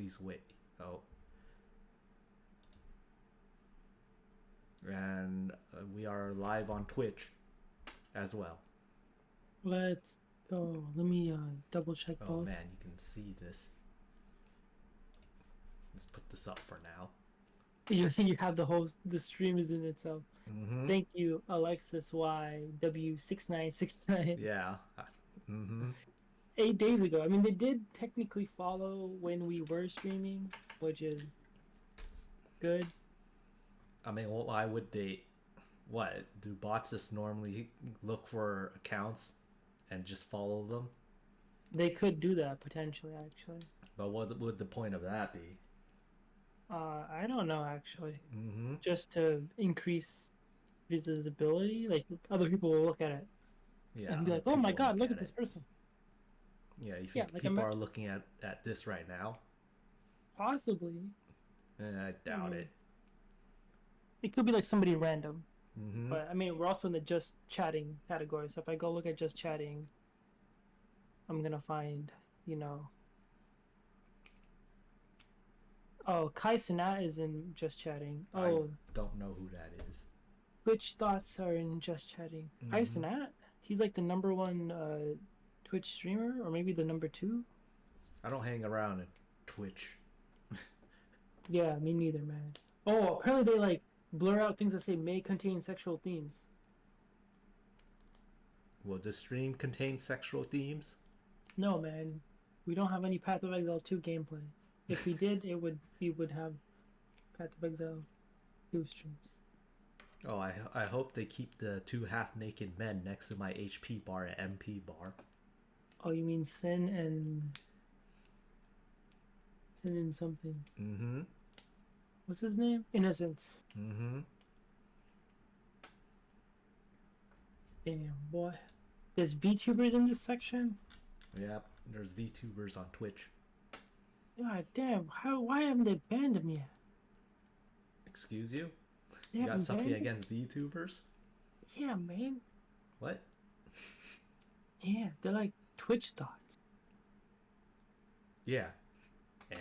please wait. Oh. And we are live on Twitch as well. Let's go. Let me double check Oh both. man, you can see this. Let's put this up for now. You have the stream is in itself. Mm-hmm. Thank you, Alexis YW6969. Yeah. Mm-hmm. 8 days ago. I mean, they did technically follow when we were streaming, which is good. I mean, why would they? What do bots just normally look for accounts and just follow them? They could do that potentially, actually. But what would the point of that be? I don't know actually. Mm-hmm. Just to increase visibility, like other people will look at it Yeah, and be other like, "Oh my people God, look at it. this person." Yeah, you Yeah, think like people are looking at this right now? possibly. I doubt it. It could be like somebody random. Mm-hmm. But I mean, we're also in the just chatting category. So if I go look at just chatting, I'm gonna find, you know. Oh, Kai Sinat is in just chatting. I Oh, don't know who that is. Twitch thoughts are in just chatting. Kai Mm-hmm. Sinat? He's like the #1 Twitch streamer, or maybe the #2. I don't hang around in Twitch. Yeah, me neither, man. Oh, apparently they like blur out things that say may contain sexual themes. Will the stream contain sexual themes? No, man. We don't have any Path of Exile 2 gameplay. If we did, we would have Path of Exile 2 streams. Oh, I hope they keep the 2 half-naked men next to my HP bar and MP bar. Oh, you mean Sin and something? Mm-hmm. What's his name? Innocence. Mm-hmm. Damn, boy. There's VTubers in this section? Yep, there's VTubers on Twitch. God damn, why haven't they banned him yet? Excuse you? They You got haven't something banned him? against VTubers? Yeah, man. What? Yeah, they're like Twitch thoughts. Yeah.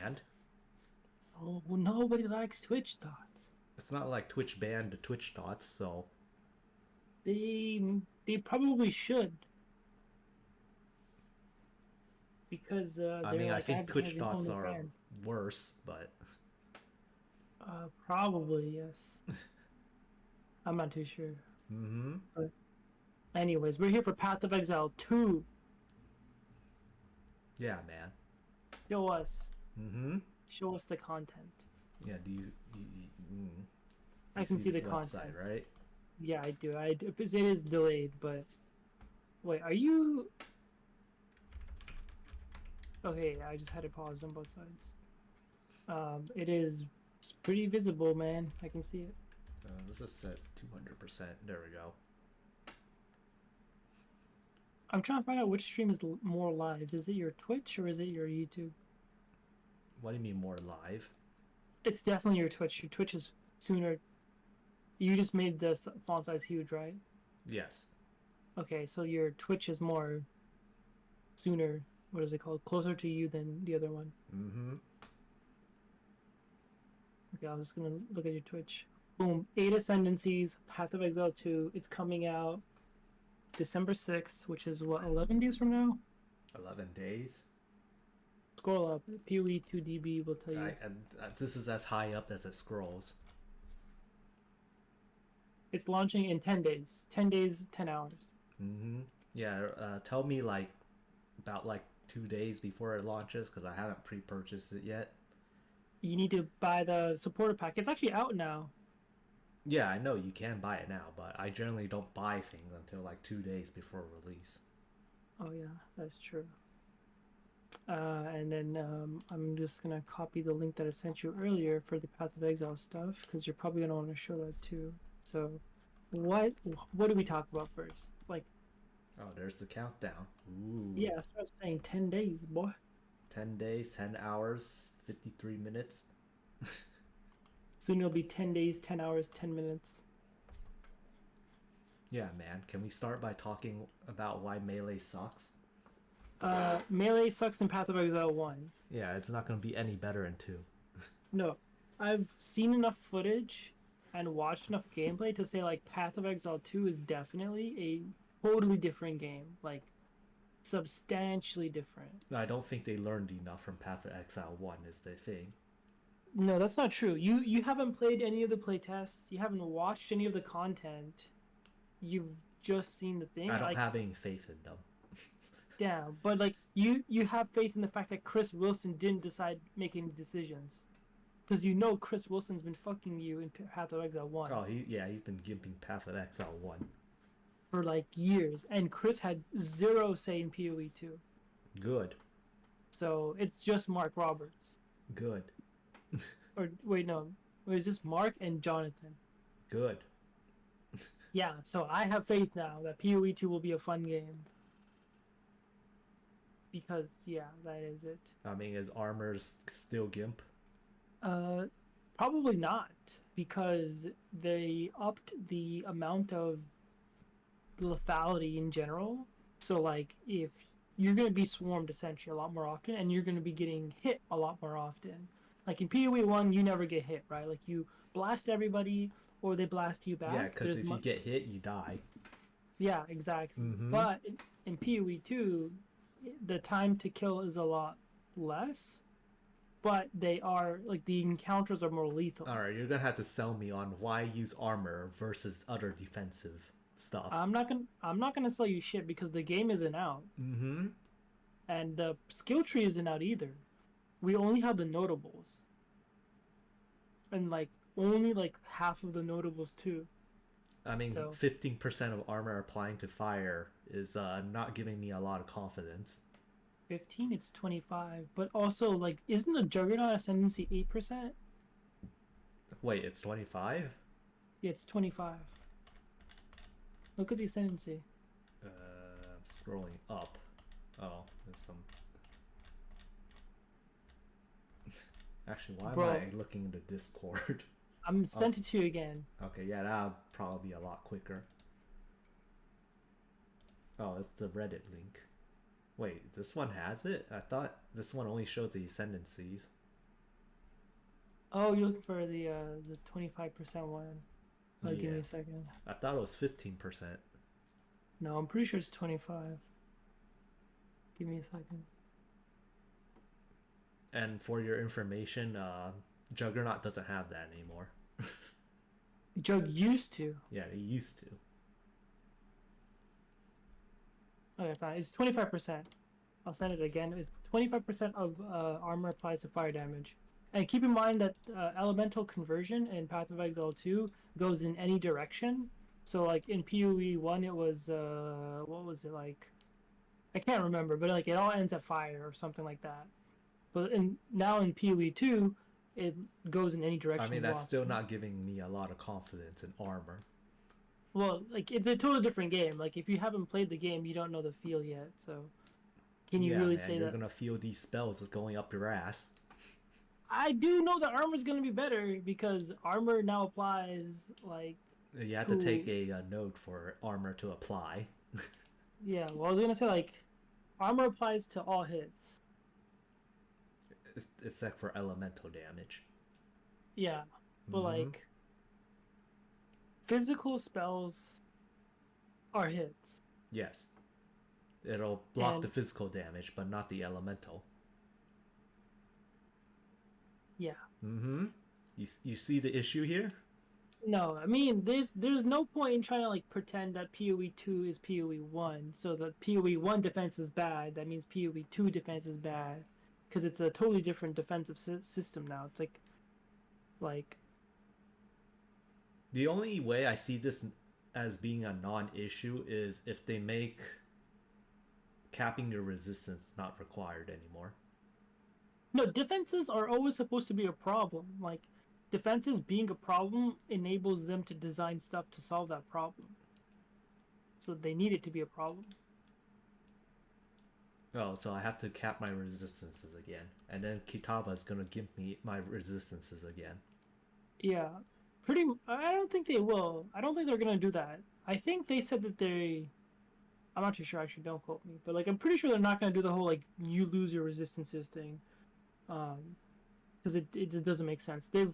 And? Oh, well, nobody likes Twitch thoughts. It's not like Twitch banned the Twitch dots, so... They probably should. Because I mean, I like think Twitch dots only are fans. worse, but... Probably, yes. I'm not too sure. Mm-hmm. But anyways, we're here for Path of Exile 2. Yeah, man. Show us. Mm-hmm. Show us the content. Yeah, do you I can see the this content. website, right? Yeah, I do. Because it is delayed, but... Wait, are you... Okay, I just had it paused on both sides. It is pretty visible, man. I can see it. This is set 200%. There we go. I'm trying to find out which stream is more live. Is it your Twitch or is it your YouTube? What do you mean more live? It's definitely your Twitch. Your Twitch is sooner. You just made the font size huge, right? Yes. Okay, so your Twitch is more sooner. What is it called? Closer to you than the other one. Mm-hmm. Okay, I'm just gonna look at your Twitch. Boom. 8 Ascendancies, Path of Exile 2. It's coming out December 6th, which is what, 11 days from now? 11 days? Scroll up. PoE 2DB will tell you. This is as high up as it scrolls. It's launching in 10 days. 10 days, 10 hours. Mm-hmm. Yeah, tell me about 2 days before it launches, because I haven't pre-purchased it yet. You need to buy the supporter pack. It's actually out now. Yeah, I know you can buy it now, but I generally don't buy things until 2 days before release. Oh yeah, that's true. And then I'm just gonna copy the link that I sent you earlier for the Path of Exile stuff, because you're probably gonna want to show that too. So, what do we talk about first? Oh, there's the countdown. Ooh. Yeah, that's what I was saying. 10 days, boy. 10 days, 10 hours, 53 minutes. Soon it'll be 10 days, 10 hours, 10 minutes. Yeah, man. Can we start by talking about why Melee sucks? Melee sucks in Path of Exile 1. Yeah, it's not gonna be any better in 2. No, I've seen enough footage and watched enough gameplay to say like Path of Exile 2 is definitely a totally different game, like substantially different. I don't think they learned enough from Path of Exile 1 is the thing. No, that's not true. You haven't played any of the playtests. You haven't watched any of the content. You've just seen the thing. I don't Like, have any faith in them. damn. But like, you have faith in the fact that Chris Wilson didn't decide making decisions, because you know Chris Wilson's been fucking you in Path of Exile 1 Oh, he's been gimping Path of Exile 1. for like years, and Chris had zero say in PoE 2. Good. So it's just Mark Roberts. Good. Or wait, no, it's just Mark and Jonathan. Good. Yeah, so I have faith now that PoE 2 will be a fun game. Because yeah, that is it. I mean, is Armor's still gimp? Probably not, because they upped the amount of lethality in general. So like, if you're gonna be swarmed essentially a lot more often, and you're gonna be getting hit a lot more often. Like in PoE 1, you never get hit, right? Like you blast everybody, or they blast you back. Yeah, because if you get hit, you die. Yeah, exactly. Mm-hmm. But in PoE 2, the time to kill is a lot less, but they are like the encounters are more lethal. All right, you're gonna have to sell me on why use armor versus other defensive stuff. I'm not gonna sell you shit because the game isn't out, Mm-hmm. and the skill tree isn't out either. We only have the notables, and like only like half of the notables too. I mean, So 15% of armor applying to fire is not giving me a lot of confidence. 15, it's 25, but also like, isn't the Juggernaut Ascendancy 8%? Wait, it's 25? Yeah, it's 25. Look at the Ascendancy. I'm scrolling up. Oh, there's some. Actually, why Bro, am I looking into Discord? I'm sent it to you again. Okay, yeah, that'll probably be a lot quicker. Oh, it's the Reddit link. Wait, this one has it? I thought this one only shows the ascendancies. Oh, you're looking for the 25% one. Yeah. Give me a second. I thought it was 15%. No, I'm pretty sure it's 25. Give me a second. And for your information, Juggernaut doesn't have that anymore. Jug used to. Yeah, he used to. Okay, fine. It's 25%. I'll send it again. It's 25% of armor applies to fire damage. And keep in mind that elemental conversion in Path of Exile 2 goes in any direction. So like in PoE 1 it was what was it like? I can't remember, but like it all ends at fire or something like that. But now in PoE 2 it goes in any direction. I mean, that's still not giving me a lot of confidence in armor. Well, like it's a totally different game. Like if you haven't played the game, you don't know the feel yet. So can you really say you're that? gonna feel these spells going up your ass. I do know that armor's gonna be better because armor now applies like. You have to take a node for armor to apply. Yeah, well, I was gonna say like, armor applies to all hits. Except for elemental damage. Yeah, but like, physical spells are hits. Yes. It'll block the physical damage, but not the elemental. Yeah. Mm-hmm. You see the issue here? No, I mean, there's no point in trying to like pretend that PoE 2 is PoE 1, so that PoE 1 defense is bad. That means PoE 2 defense is bad, because it's a totally different defensive system now. It's like. The only way I see this as being a non-issue is if they make capping your resistance not required anymore. No, defenses are always supposed to be a problem. Like, defenses being a problem enables them to design stuff to solve that problem. So they need it to be a problem. Oh, so I have to cap my resistances again. And then Kitava's gonna give me my resistances again. Yeah. I don't think they will. I don't think they're gonna do that. I think they said that I'm not too sure. Actually, don't quote me. But like, I'm pretty sure they're not gonna do the whole like you lose your resistances thing, because it just doesn't make sense. They've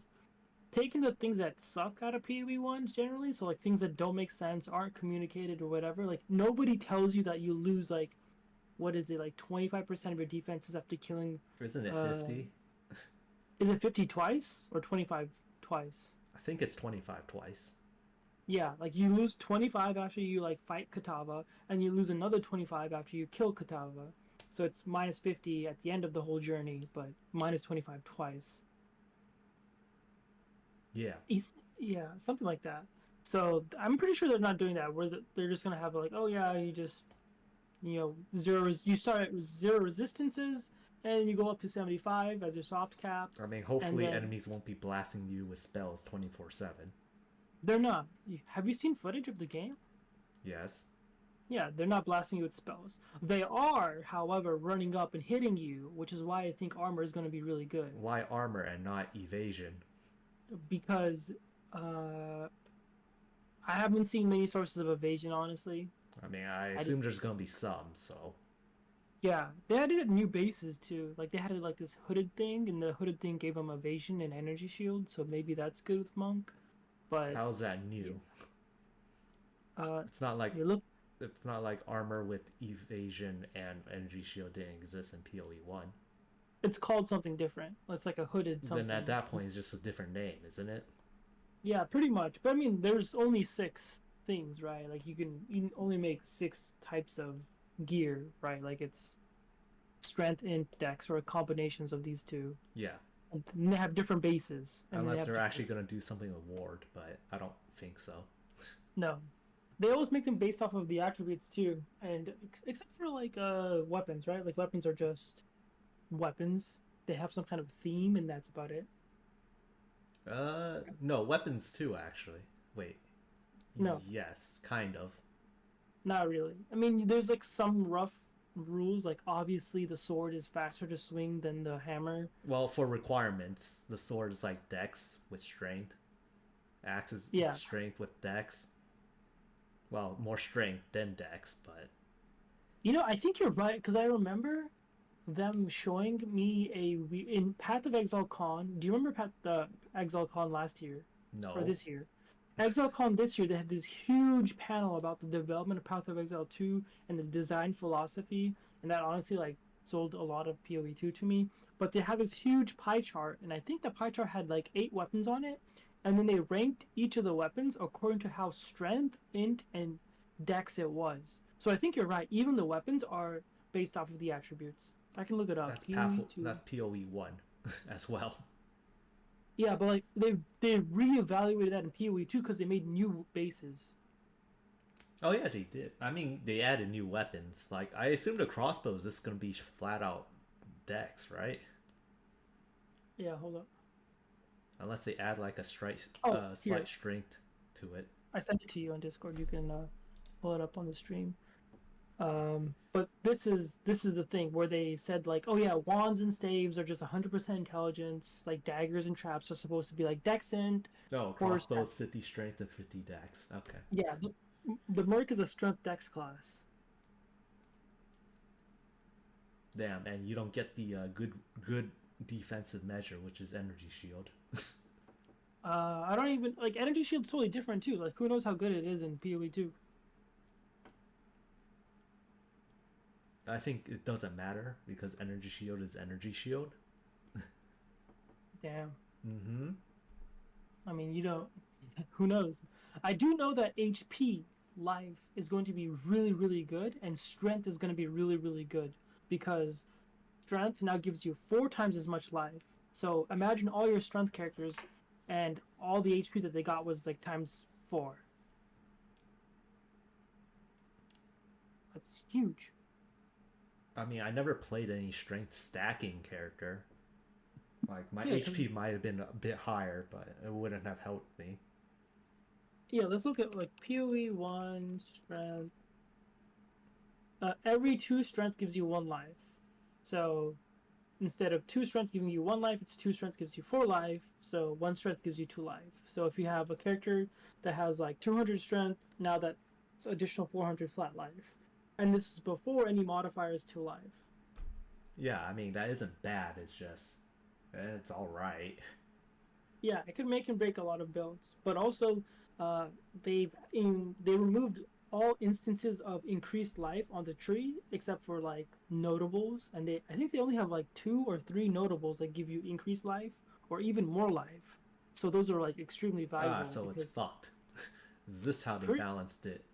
taken the things that suck out of PoE ones generally, so like things that don't make sense, aren't communicated or whatever. Like nobody tells you that you lose like what is it like 25% of your defenses after killing. Isn't it Uh, 50? is it 50 twice or 25 twice? I think it's 25 twice. Yeah, like you lose 25 after you like fight Katava, and you lose another 25 after you kill Katava. So it's minus 50 at the end of the whole journey, but minus 25 twice. Yeah. Yeah, something like that. So I'm pretty sure they're not doing that. Where they're just gonna have like, oh yeah, you just zero. You start at zero resistances, and you go up to 75 as your soft cap. I mean, And hopefully then enemies won't be blasting you with spells 24/7. they're not. Have you seen footage of the game? Yes. Yeah, they're not blasting you with spells. They are, however, running up and hitting you, which is why I think armor is going to be really good. Why armor and not evasion? Because uh, I haven't seen many sources of evasion, honestly. I mean, I I assume just there's gonna be some, so. Yeah, they added new bases too. Like they had like this hooded thing, and the hooded thing gave them evasion and energy shield. So maybe that's good with monk. But How's that new? uh, It's not like you look. it's not like armor with evasion and energy shield didn't exist in PoE 1. It's called something different. It's like a hooded something. Then at that point it's just a different name, isn't it? Yeah, pretty much. But I mean, there's only 6 things, right? Like you can only make 6 types of gear, right? Like it's strength, int, dex, or combinations of these two. Yeah. And they have different bases. And they Unless have they're different... actually gonna do something with ward, but I don't think so. No, they always make them based off of the attributes too, and except for like weapons, right? Like weapons are just weapons. They have some kind of theme, and that's about it. No, weapons too, actually. Wait. No, Yes, kind of. not really. I mean, there's like some rough rules. Like obviously, the sword is faster to swing than the hammer. Well, for requirements, the sword is like dex with strength. Axe is Yeah, strength with dex. Well, more strength than dex, but I think you're right because I remember them showing me in Path of Exile Con. Do you remember the Exile Con last year or no. this year? Exile Con this year, they had this huge panel about the development of Path of Exile 2 and the design philosophy, and that honestly like sold a lot of PoE 2 to me. But they had this huge pie chart, and I think the pie chart had like 8 weapons on it, and then they ranked each of the weapons according to how strength, int, and dex it was. So I think you're right. Even the weapons are based off of the attributes. I can look it up. PoE 2. That's PoE 1 as well. Yeah, but like they reevaluated that in PoE 2 because they made new bases. Oh yeah, they did. I mean, they added new weapons. Like I assume the crossbow is just gonna be flat out dex, right? Yeah, hold up. Unless they add like a Oh, here. slight strength to it. I sent it to you on Discord. You can pull it up on the stream. But this is the thing where they said like, oh yeah, wands and staves are just 100% intelligence. Like daggers and traps are supposed to be like dexint. Oh, Or crossbow's 50 strength and 50 dex. Okay. yeah, the merc is a strength dex class. Damn, and you don't get the good defensive measure, which is energy shield. I don't even like energy shield's totally different too. Like who knows how good it is in PoE 2. I think it doesn't matter because energy shield is energy shield. Damn. Mm-hmm. I mean, you don't. Who knows? I do know that HP life is going to be really, really good, and strength is going to be really, really good because strength now gives you 4 times as much life. So imagine all your strength characters, and all the HP that they got was like times 4. That's huge. I mean, I never played any strength stacking character. Like my Yeah, HP might have been a bit higher, but it wouldn't have helped me. yeah. Let's look at like PoE 1 strength. Every 2 strength gives you 1 life. So instead of 2 strength giving you 1 life, it's 2 strength gives you 4 life. So 1 strength gives you 2 life. So if you have a character that has like 200 strength, now that's additional 400 flat life. and this is before any modifiers to life. Yeah, I mean that isn't bad. It's just it's all right. Yeah, it could make and break a lot of builds, but also uh, they removed all instances of increased life on the tree except for like notables, and I think they only have like 2 or 3 notables that give you increased life or even more life. So those are like extremely Ah, valuable so it's because fucked. Is this how they pretty balanced it?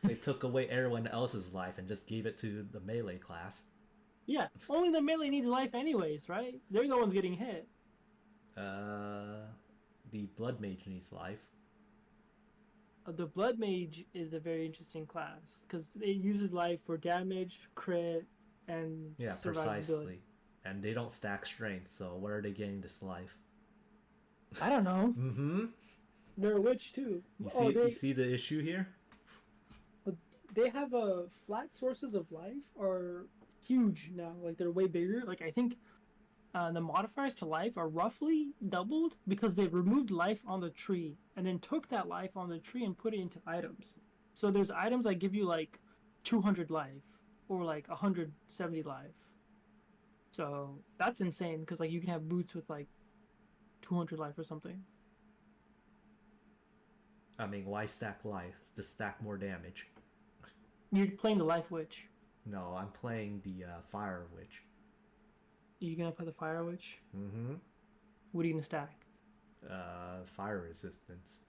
They took away everyone else's life and just gave it to the melee class. yeah, only the melee needs life anyways, right? They're the ones getting hit. Uh, the blood mage needs life. The blood mage is a very interesting class because it uses life for damage, crit, and Yeah, survivability. precisely. And they don't stack strength, so where are they getting this life? I don't know. Mm-hmm. They're a witch too. You Oh, see, you see the issue here? they have a flat sources of life are huge now. Like they're way bigger. Like I think the modifiers to life are roughly doubled because they removed life on the tree and then took that life on the tree and put it into items. So there's items that give you like 200 life or like 170 life. So that's insane because like you can have boots with like 200 life or something. I mean, why stack life? To stack more damage. You're playing the life witch. No, I'm playing the fire witch. You're gonna play the fire witch. Mm-hmm. What are you gonna stack? Fire resistance.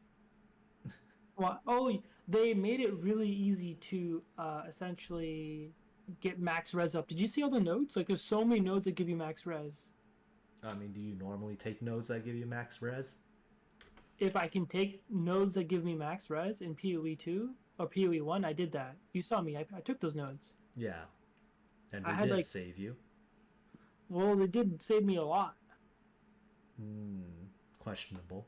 Well, oh, they made it really easy to essentially get max res up. Did you see all the nodes? Like, there's so many nodes that give you max res. I mean, do you normally take nodes that give you max res? If I can take nodes that give me max res in PoE 2 or PoE 1, I did that. You saw me. I took those nodes. Yeah, and I they had did like, save you. well, they did save me a lot. Hmm, questionable.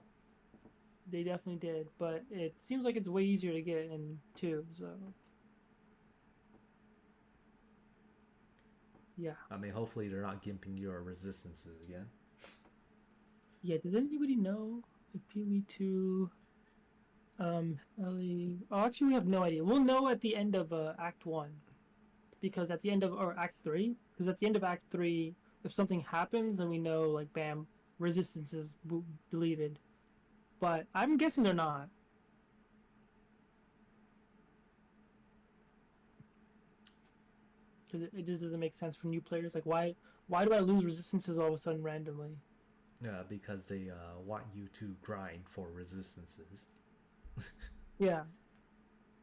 They definitely did, but it seems like it's way easier to get in 2. So, yeah. I mean, hopefully they're not gimping your resistances again. Yeah, does anybody know if PoE 2 Ellie. Oh, actually, we have no idea. We'll know at the end of Act 1. Because at the end of, or Act 3, because at the end of Act 3, if something happens, then we know, like, bam, resistance is deleted. But I'm guessing they're not. Because it just doesn't make sense for new players. Like, why do I lose resistances all of a sudden randomly? Because they want you to grind for resistances. Yeah.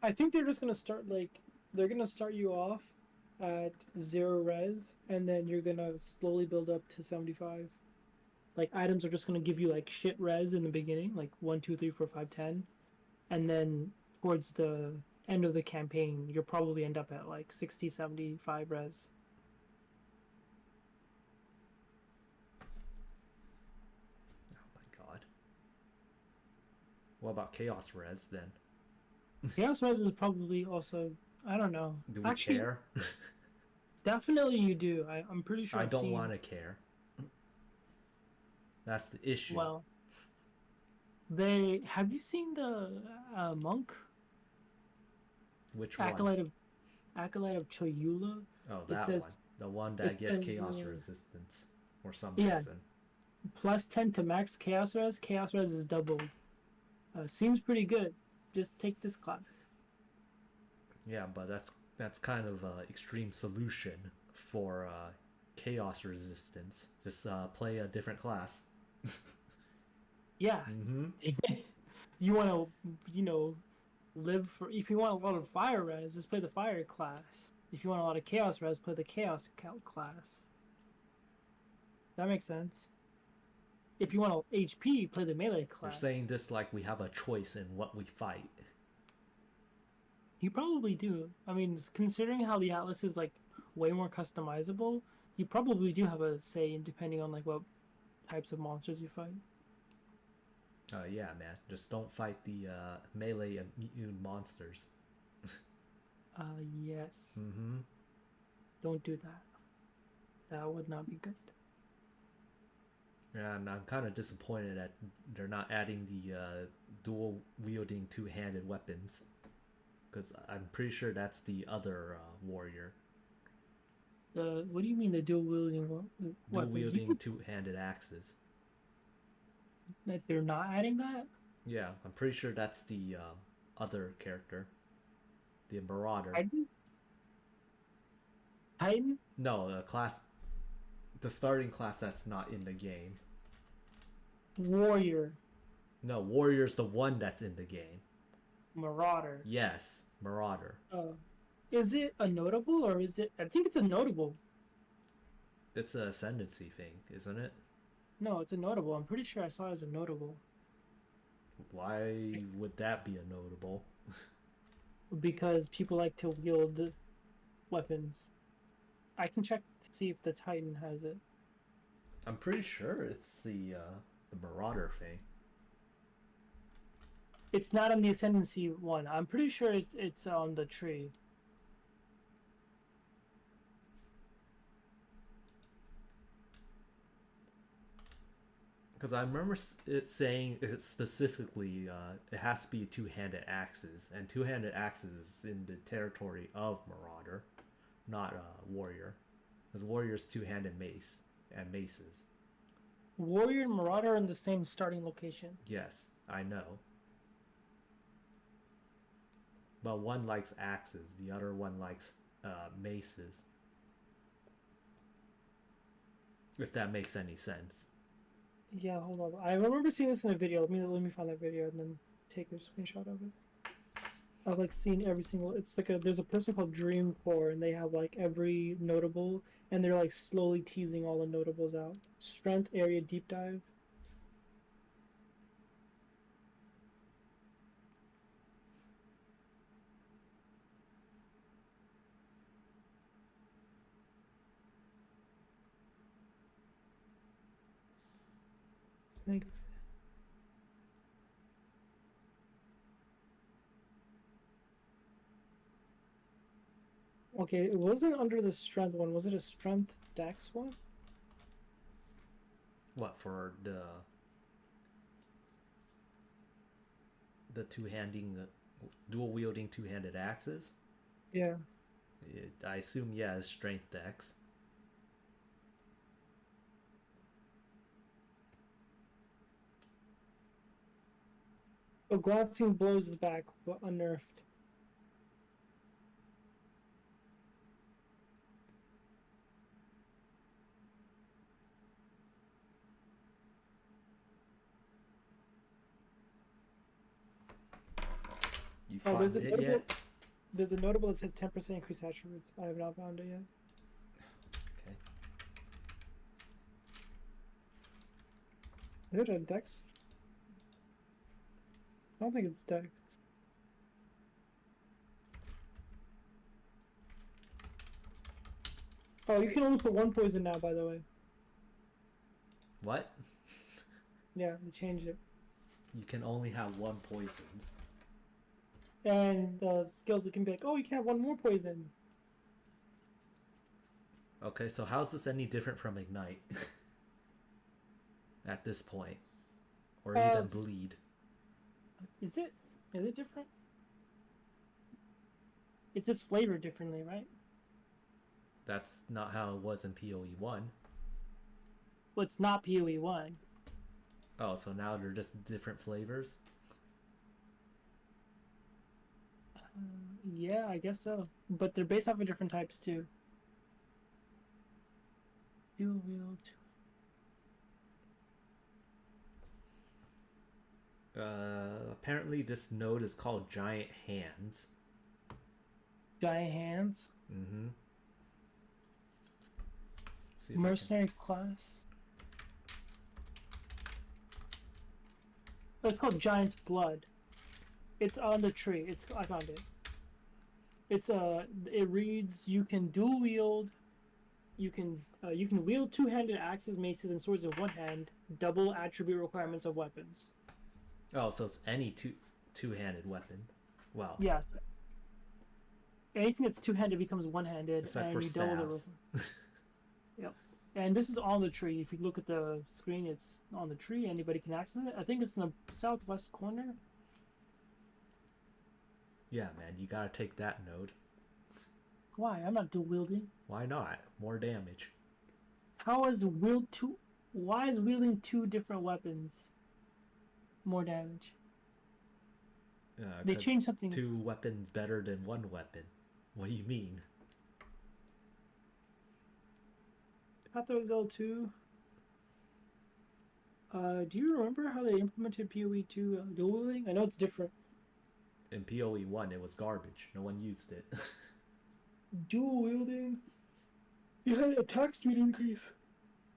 I think they're just going to start, like, they're going to start you off at 0 res, and then you're going to slowly build up to 75. Like items are just gonna give you like shit res in the beginning, like 1, 2, 3, 4, 5, 10, and then towards the end of the campaign, you'll probably end up at like 60, 75 res. Oh my god. What about chaos res then? Chaos res is probably also, I don't know. Do we Actually, care? definitely you do. I'm pretty sure I I've don't seen. want to care. That's the issue. Well, they have you seen the monk Which one? acolyte of Choyula? Oh, It that says one. The one it that gets says chaos resistance for some yeah, reason. +10 to max chaos res. Chaos res is doubled. Seems pretty good. Just take this class. Yeah, but that's kind of an extreme solution for chaos resistance. Just play a different class. Yeah. Mm-hmm. You want to, live for. If you want a lot of fire res, just play the fire class. If you want a lot of chaos res, play the chaos class. That makes sense. If you want HP, play the melee class. You're saying this like we have a choice in what we fight. You probably do. I mean, considering how the Atlas is like way more customizable, you probably do have a say in depending on like what types of monsters you fight. Yeah, man. Just don't fight the melee immune monsters. Yes. Mm-hmm. Don't do that. That would not be good. Yeah, and I'm kind of disappointed that they're not adding the dual wielding two-handed weapons. because I'm pretty sure that's the other warrior. The what do you mean the dual wielding Dual weapons? You wielding could, two-handed axes. that they're not adding that? Yeah, I'm pretty sure that's the other character, the Marauder. Titan? Titan? No, the starting class that's not in the game. Warrior. No, Warrior's the one that's in the game. Marauder. Yes, Marauder. Is it a notable or is it? I think it's a notable. It's a ascendancy thing, isn't it? No, it's a notable. I'm pretty sure I saw it as a notable. Why would that be a notable? Because people like to wield weapons. I can check to see if the Titan has it. I'm pretty sure it's the Marauder thing. It's not on the Ascendancy one. I'm pretty sure it's on the tree. Because I remember it saying it specifically it has to be two-handed axes, and two-handed axes is in the territory of Marauder, not Warrior, because Warrior's two-handed mace and maces. Warrior and Marauder are in the same starting location. Yes, I know. But one likes axes, the other one likes maces. If that makes any sense. Yeah, hold on. I remember seeing this in a video. Let me find that video and then take a screenshot of it. I've like seen every single. It's like there's a person called Dream4 and they have like every notable and they're like slowly teasing all the notables out. Strength area deep dive. Snake. Okay, it wasn't under the strength one. Was it a strength dex one? What for the two-handing, dual wielding two-handed axes? Yeah. I assume yeah, it's strength dex. Oh, glancing blows is back, but unnerfed. You Oh, found it yet? there's a notable that says 10% increase attributes. I have not found it yet. Okay. Is it a dex? I don't think it's dex. Oh, you can only put one poison now, by the way. What? Yeah, they changed it. You can only have one poison. And skills, it can be like, oh, you can have one more poison. Okay, so how's this any different from Ignite? At this point. Or even Bleed. Is it? Is it different? It's just flavored differently, right? That's not how it was in PoE 1. Well, it's not PoE 1. Oh, so now they're just different flavors? Yeah, I guess so. But they're based off of different types, too. Dual wield. Apparently this node is called Giant Hands. Giant hands. Mm-hmm. Mercenary class. Oh, it's called Giant's Blood. It's on the tree. I found it. It's it reads you can dual wield. You can wield two-handed axes, maces, and swords in one hand. Double attribute requirements of weapons. Oh, so it's any two-handed weapon. Wow. Yes. Anything that's two-handed becomes one-handed, Except and for you double the. staffs. Yep. And this is on the tree. If you look at the screen, it's on the tree. Anybody can access it. I think it's in the southwest corner. Yeah, man, you gotta take that node. Why? I'm not dual wielding. Why not? More damage. How is wield two? Why is wielding two different weapons more damage? They Because changed something. two weapons better than one weapon. What do you mean? Path of Exile 2. Do you remember how they implemented PoE 2 dual wielding? I know it's different. In PoE 1, it was garbage. No one used it. Dual wielding. You had attack speed increase.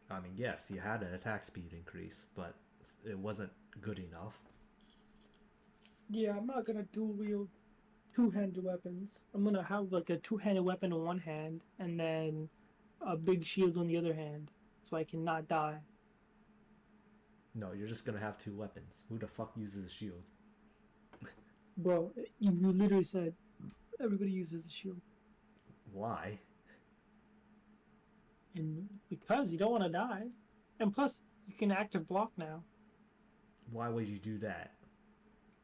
I mean, yes, you had an attack speed increase, but it wasn't good enough. Yeah, I'm not gonna dual wield two-handed weapons. I'm gonna have like a two-handed weapon in one hand and then a big shield on the other hand, so I can not die. No, you're just gonna have two weapons. Who the fuck uses a shield? Bro, you literally said everybody uses a shield, Why? and because you don't want to die, and plus you can active block now. Why would you do that?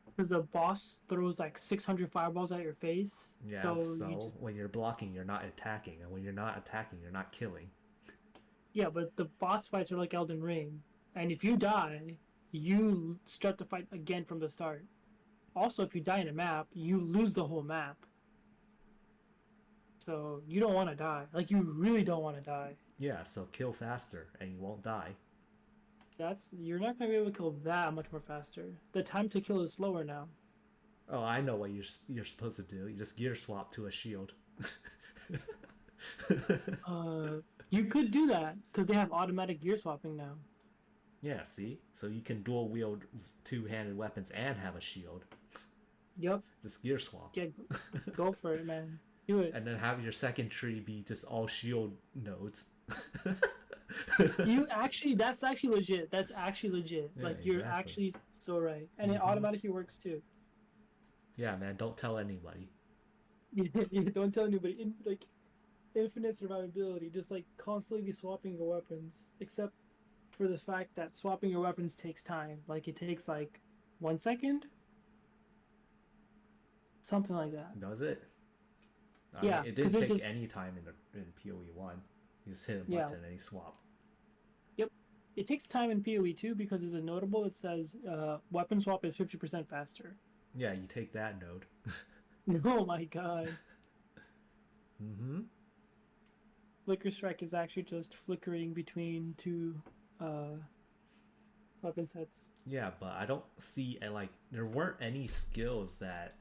Because the boss throws like 600 fireballs at your face. Yeah, so when you're blocking, you're not attacking, and when you're not attacking, you're not killing. Yeah, but the boss fights are like Elden Ring, and if you die, you start the fight again from the start. Also, if you die in a map, you lose the whole map. So you don't want to die. Like, you really don't want to die. Yeah, so kill faster, and you won't die. You're not gonna be able to kill that much more faster. The time to kill is slower now. Oh, I know what you're supposed to do. You just gear swap to a shield. You could do that because they have automatic gear swapping now. Yeah, see? So you can dual wield two-handed weapons and have a shield. Yep. Just gear swap. Yeah, go for it, man. Do it. And then have your second tree be just all shield nodes. That's actually legit. That's actually legit. Yeah, like, you're exactly. actually so right. And it automatically works too. Yeah, man, don't tell anybody. Don't tell anybody. Like, infinite survivability, just like constantly be swapping your weapons, except for the fact that swapping your weapons takes time. Like, it takes like 1 second, something like that. Does it? Yeah, mean, it didn't 'cause this take is- any time in PoE 1. You just hit a Yeah. button and you swap. Yep, it takes time in PoE 2 because there's a notable that says weapon swap is 50% faster. Yeah, you take that node. Oh my god. Mm-hmm. Flicker Strike is actually just flickering between two weapon sets. Yeah, but I don't see like there weren't any skills that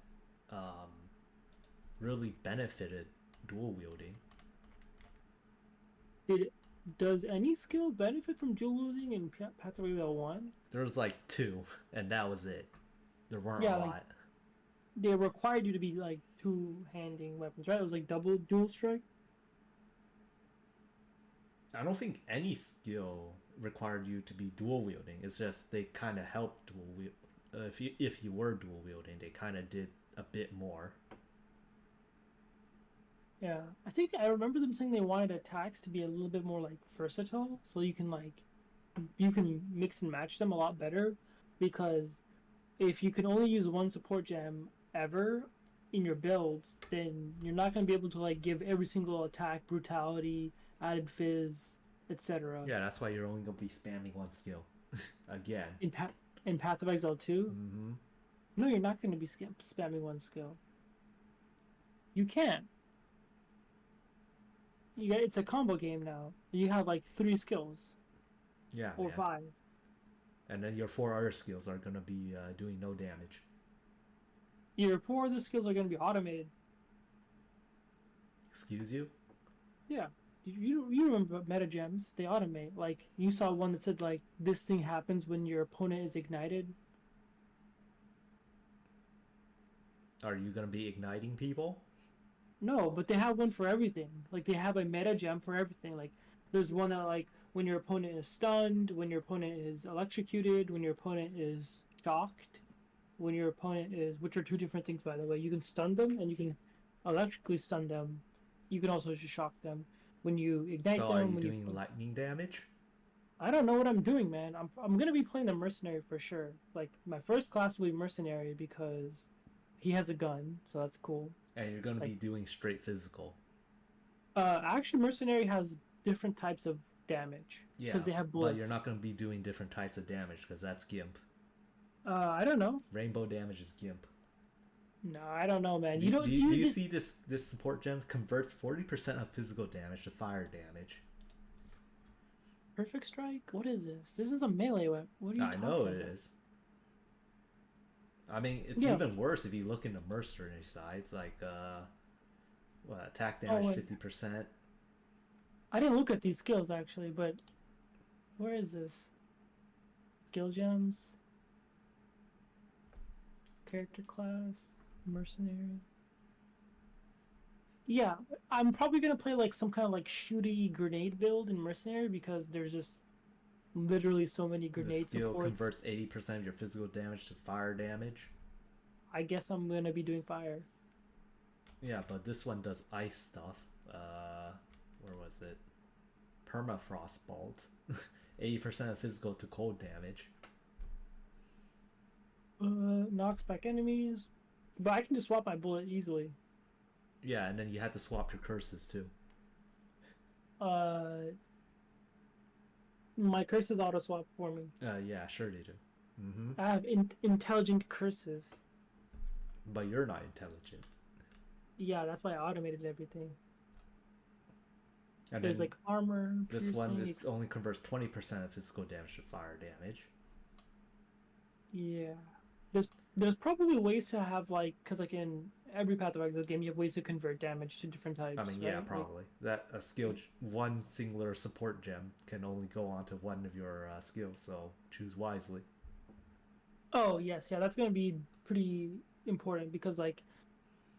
really benefited dual wielding. Does any skill benefit from dual wielding in Path of Exile 1? There was like two, and that was it. There weren't Yeah, a like- lot. They required you to be like two-handing weapons, right? It was like double dual strike. I don't think any skill required you to be dual wielding. It's just they kind of helped dual wield. If you were dual wielding, they kind of did a bit more. Yeah, I think I remember them saying they wanted attacks to be a little bit more like versatile, so you can mix and match them a lot better. Because if you can only use one support gem ever in your build, then you're not going to be able to like give every single attack brutality, added fizz, etc. Yeah, that's why you're only gonna be spamming one skill. Again. In Path of Exile 2, Mm-hmm. no, you're not going to be spamming one skill. You can't. It's a combo game now. You have like 3 skills Yeah, or man. 5. And then your 4 other skills are gonna be doing no damage. Your 4 other skills are going to be automated. Excuse you? Yeah. You remember meta gems? They automate. Like, you saw one that said like this thing happens when your opponent is ignited. Are you gonna be igniting people? No, but they have one for everything. Like, they have a meta gem for everything. Like, there's one that like when your opponent is stunned, when your opponent is electrocuted, when your opponent is shocked, when your opponent is, which are 2 different things by the way. You can stun them and you can electrically stun them. You can also just shock them. When you ignite So them, are you when doing lightning damage? I don't know what I'm doing, man. I'm gonna be playing the mercenary for sure. Like, my first class will be mercenary because he has a gun, so that's cool. And you're gonna Like, be doing straight physical. actually, mercenary has different types of damage because Yeah, they have but you're bullets. not gonna be doing different types of damage because that's gimp. I don't know. Rainbow damage is gimp. No, I don't know, man. Do, You you- know, do, do you- do you you this see this support gem converts 40% of physical damage to fire damage? perfect strike? What is this? This is a melee weapon. What are you I know talking it about? is. I mean, it's Yeah. even worse if you look in the mercenary side. It's like what, attack Oh damage wait, 50%. I didn't look at these skills actually, but where is this? Skill gems, character class, mercenary. Yeah, I'm probably gonna play like some kind of like shooty grenade build in mercenary because there's just literally so many The grenade skill supports. converts 80% of your physical damage to fire damage. I guess I'm gonna be doing fire. Yeah, but this one does ice stuff. Where was it? Permafrost bolt. 80% of physical to cold damage. Knocks back enemies, but I can just swap my bullet easily. Yeah, and then you had to swap your curses too. Uh, my curses auto swap for me. Yeah, sure they do. Mm-hmm. I have intelligent curses. But you're not intelligent. Yeah, that's why I automated everything. And There's then like armor, this one piercing, it only converts 20% of physical damage to fire damage. yeah. There's probably ways to have like, cause like in every Path of Exile game, you have ways to convert damage to different types, I mean, right? yeah, Like, probably. That a skill, one singular support gem can only go onto one of your skills, so choose wisely. oh yes, yeah, that's gonna be pretty important because like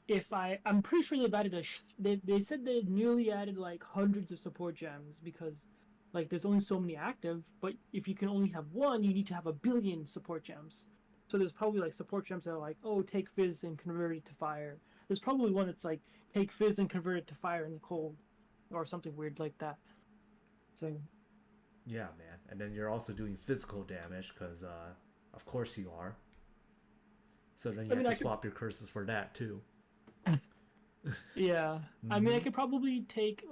if I'm pretty sure they've added they said they newly added like hundreds of support gems because like there's only so many active, but if you can only have one, you need to have a billion support gems. So there's probably like support gems that are like, oh, take fizz and convert it to fire. There's probably one that's like take fizz and convert it to fire in the cold, or something weird like that. So Yeah, man. And then you're also doing physical damage because, of course, you are. So then you I have mean, to I could swap your curses for that too. yeah. I mean, I Mm-hmm. could probably take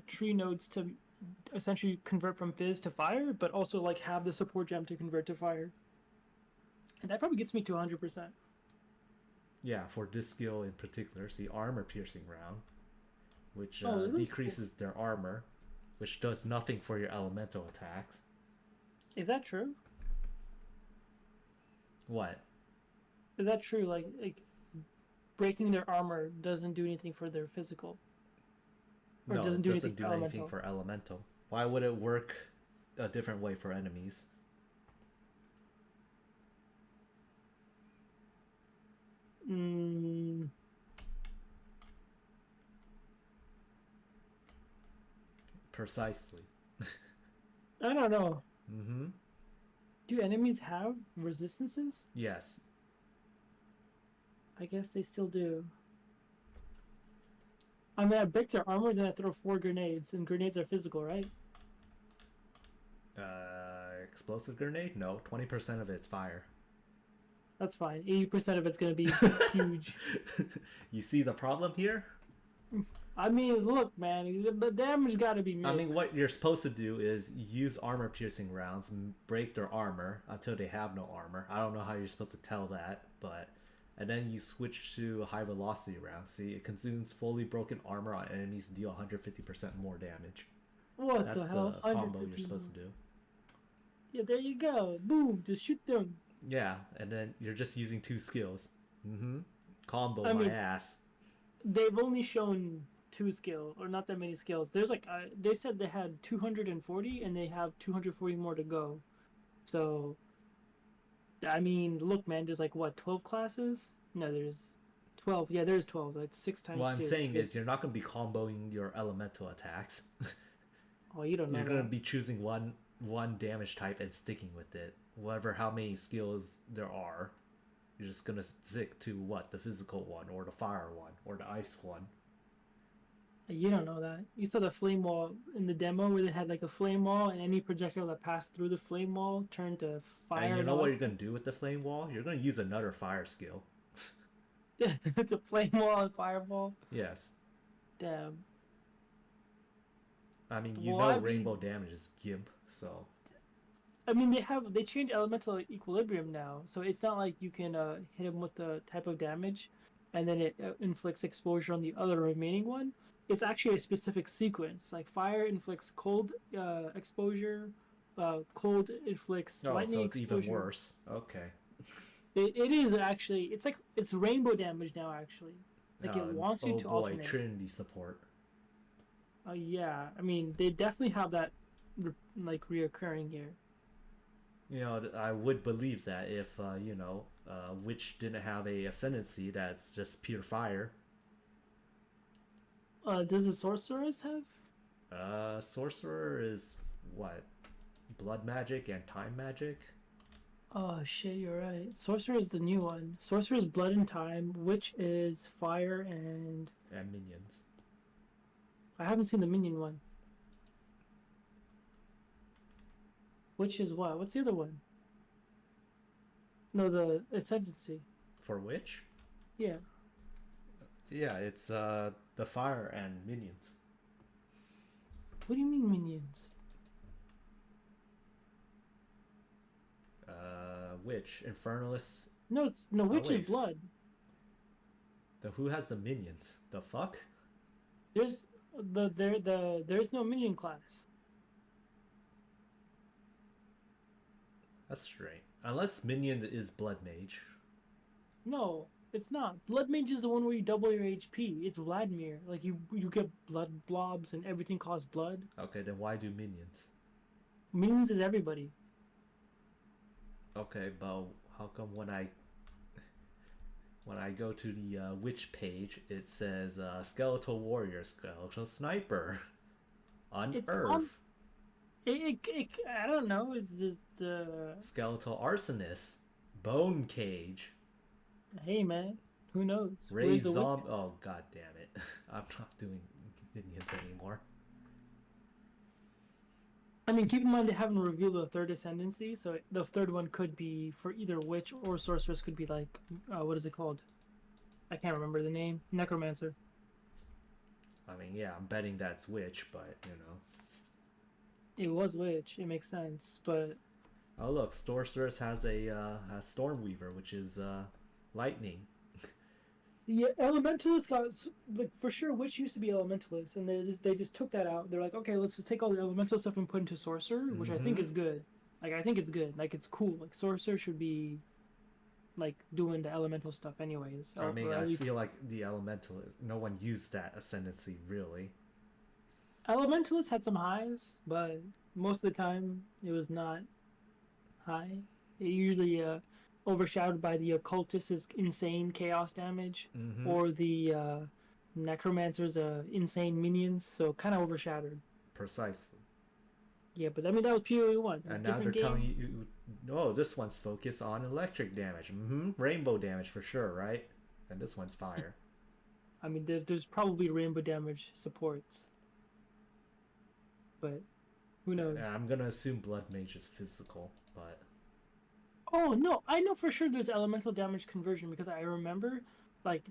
tree nodes to essentially convert from fizz to fire, but also like have the support gem to convert to fire. And that probably gets me to 100%. Yeah, for this skill in particular, see armor piercing round, which Oh, this is cool. decreases their armor, which does nothing for your elemental attacks. Is that true? What? Is that true? Like breaking their armor doesn't do anything for their physical, or No, doesn't it do anything doesn't for do anything elemental. for elemental. Why would it work a different way for enemies? Mm, Precisely. I don't know. Mm-hmm. Do enemies have resistances? Yes. I guess they still do. I mean, I break their armor, then I throw 4 grenades, and grenades are physical, right? Explosive grenade? No, 20% of it's fire. That's fine. 80% of it's gonna be huge. You see the problem here? I mean, look, man, the damage gotta be mixed. I mean, what you're supposed to do is use armor piercing rounds, break their armor until they have no armor. I don't know how you're supposed to tell that, but. And then you switch to a high velocity round. See, it consumes fully broken armor on enemies to deal 150% more damage. What That's the hell? the combo you're 150 supposed to do. Yeah, there you go. Boom, just shoot them. Yeah, and then you're just using 2 skills. Mm-hmm. Combo I my mean, ass. they've only shown 2 skill, or not that many skills. There's like, they said they had 240, and they have 240 more to go. So, I mean, look, man, there's like, what, 12 classes? No, there's 12. Yeah, there's 12. That's 6 times What I'm 2. saying is you're not going to be comboing your elemental attacks. Oh, you don't know You're going to that. be choosing one damage type and sticking with it. Whatever how many skills there are, you're just going to stick to what? The physical one, or the fire one, or the ice one. You don't know that. You saw the flame wall in the demo where they had like a flame wall, and any projectile that passed through the flame wall turned to fire. And you know what you're going to do with the flame wall? You're going to use another fire skill. It's a flame wall and fireball. Yes. Damn. I mean, you Well, know I rainbow mean, damage is gimp, so they changed elemental equilibrium now, so it's not like you can hit him with the type of damage, and then it inflicts exposure on the other remaining one. It's actually a specific sequence. Like fire inflicts cold exposure, cold inflicts oh, so lightning it's even exposure. worse. Okay. It is actually it's rainbow damage now actually. Like it wants you Oh to boy, alternate. Trinity support. Yeah, I mean they definitely have that like reoccurring here. You know, I would believe that if Witch didn't have a ascendancy that's just pure fire. Does the sorceress have? Sorcerer is what? Blood magic and time magic Oh shit, you're right. Sorcerer is the new one. Sorcerer is blood and time. Witch is fire and and minions. I haven't seen the minion one. Witch is what? What's the other one? No, the ascendancy. For Witch? Yeah. Yeah, it's the fire and minions. What do you mean minions? Witch, Infernalist. No, it's no Oh witch is wait, blood. who has the minions? The fuck? There's there's no minion class. That's strange. Unless minion is blood mage. No, it's not. Blood mage is the one where you double your HP. It's Vladimir. Like you get blood blobs and everything costs blood. Okay, then why do minions? Minions is everybody. Okay, but how come when I go to the witch page, it says skeletal warrior, skeletal sniper, It's unearth, on. I don't know. Is this the? skeletal arsonist, bone cage, Hey man, who knows? raise Where's the witch? zombie. Oh god damn it! I'm not doing minions anymore. I mean, keep in mind they haven't revealed the third ascendancy, so the third one could be for either witch or sorceress. Could be like, what is it called? I can't remember the name. Necromancer. I mean, yeah, I'm betting that's witch, but you know. It was witch. It makes sense, but Oh look, sorceress has a stormweaver, which is lightning. yeah, elementalist got like for sure. Witch used to be elementalist, and they just took that out. They're like, okay, let's just take all the elemental stuff and put into sorcerer, which I think Mm-hmm. is good. Like I think it's good. Like it's cool. Like sorcerer should be like doing the elemental stuff anyways, I mean, or I at least feel like the elemental. No one used that ascendancy really. elementalist had some highs, but most of the time it was not high. It usually overshadowed by the occultist's insane chaos damage Mm-hmm. or the necromancer's insane minions, so kind of overshadowed. Precisely. Yeah, but I mean that was PoE1. It's a And now they're different telling game. you, oh, this one's focused on electric damage. Mm-hmm. Rainbow damage for sure, right? And this one's fire. I mean there's probably rainbow damage supports, but who knows? I'm gonna assume blood mage is physical, but Oh no, I know for sure there's elemental damage conversion because I remember, like,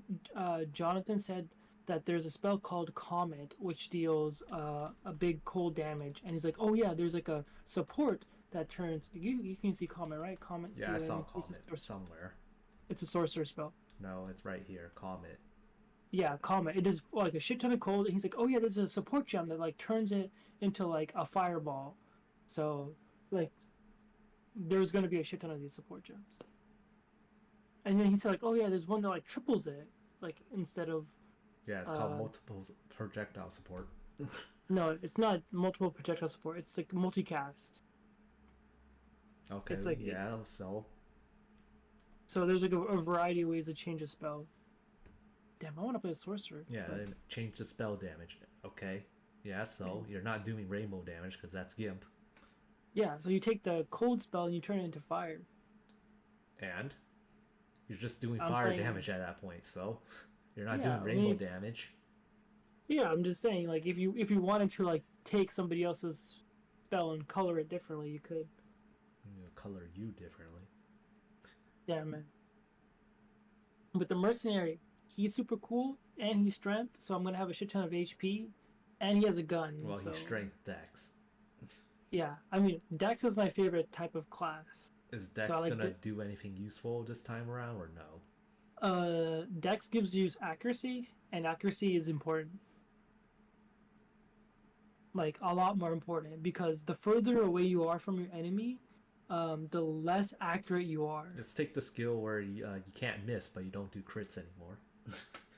Jonathan said that there's a spell called Comet which deals a big cold damage, and he's like, oh yeah, there's like a support that turns. You can see Comet, right? Comet. yeah, I saw Comet somewhere. It's a sorcerer spell. No, it's right here. Comet. Yeah, Comet. It does like a shit ton of cold, and he's like, oh yeah, there's a support gem that like turns it into like a fireball. So like there's gonna be a shit ton of these support gems. And then he said like, oh yeah, there's one that like triples it, like instead of Yeah, it's called uh multiple projectile support. no, it's not multiple projectile support. It's like multicast. Okay, It's like yeah, so so there's like a variety of ways to change a spell. Damn, I want to play a sorcerer. yeah, But then change the spell damage. Okay, yeah, so you're not doing rainbow damage because that's gimp, yeah, so you take the cold spell and you turn it into fire. and you're just doing I'm fire playing. damage at that point. So you're not Yeah, doing I rainbow mean, damage. yeah, I'm just saying like if you wanted to like take somebody else's spell and color it differently, you could. You know, color you differently. Yeah, man. But the mercenary, he's super cool and he's strength, so I'm gonna have a shit ton of HP, and he has a gun. Well, he's So strength Dex. yeah, I mean Dex is my favorite type of class. Is So I Dex like gonna the do anything useful this time around or no? Dex gives you accuracy, and accuracy is important. Like a lot more important because the further away you are from your enemy, the less accurate you are. Let's take the skill where you can't miss, but you don't do crits anymore.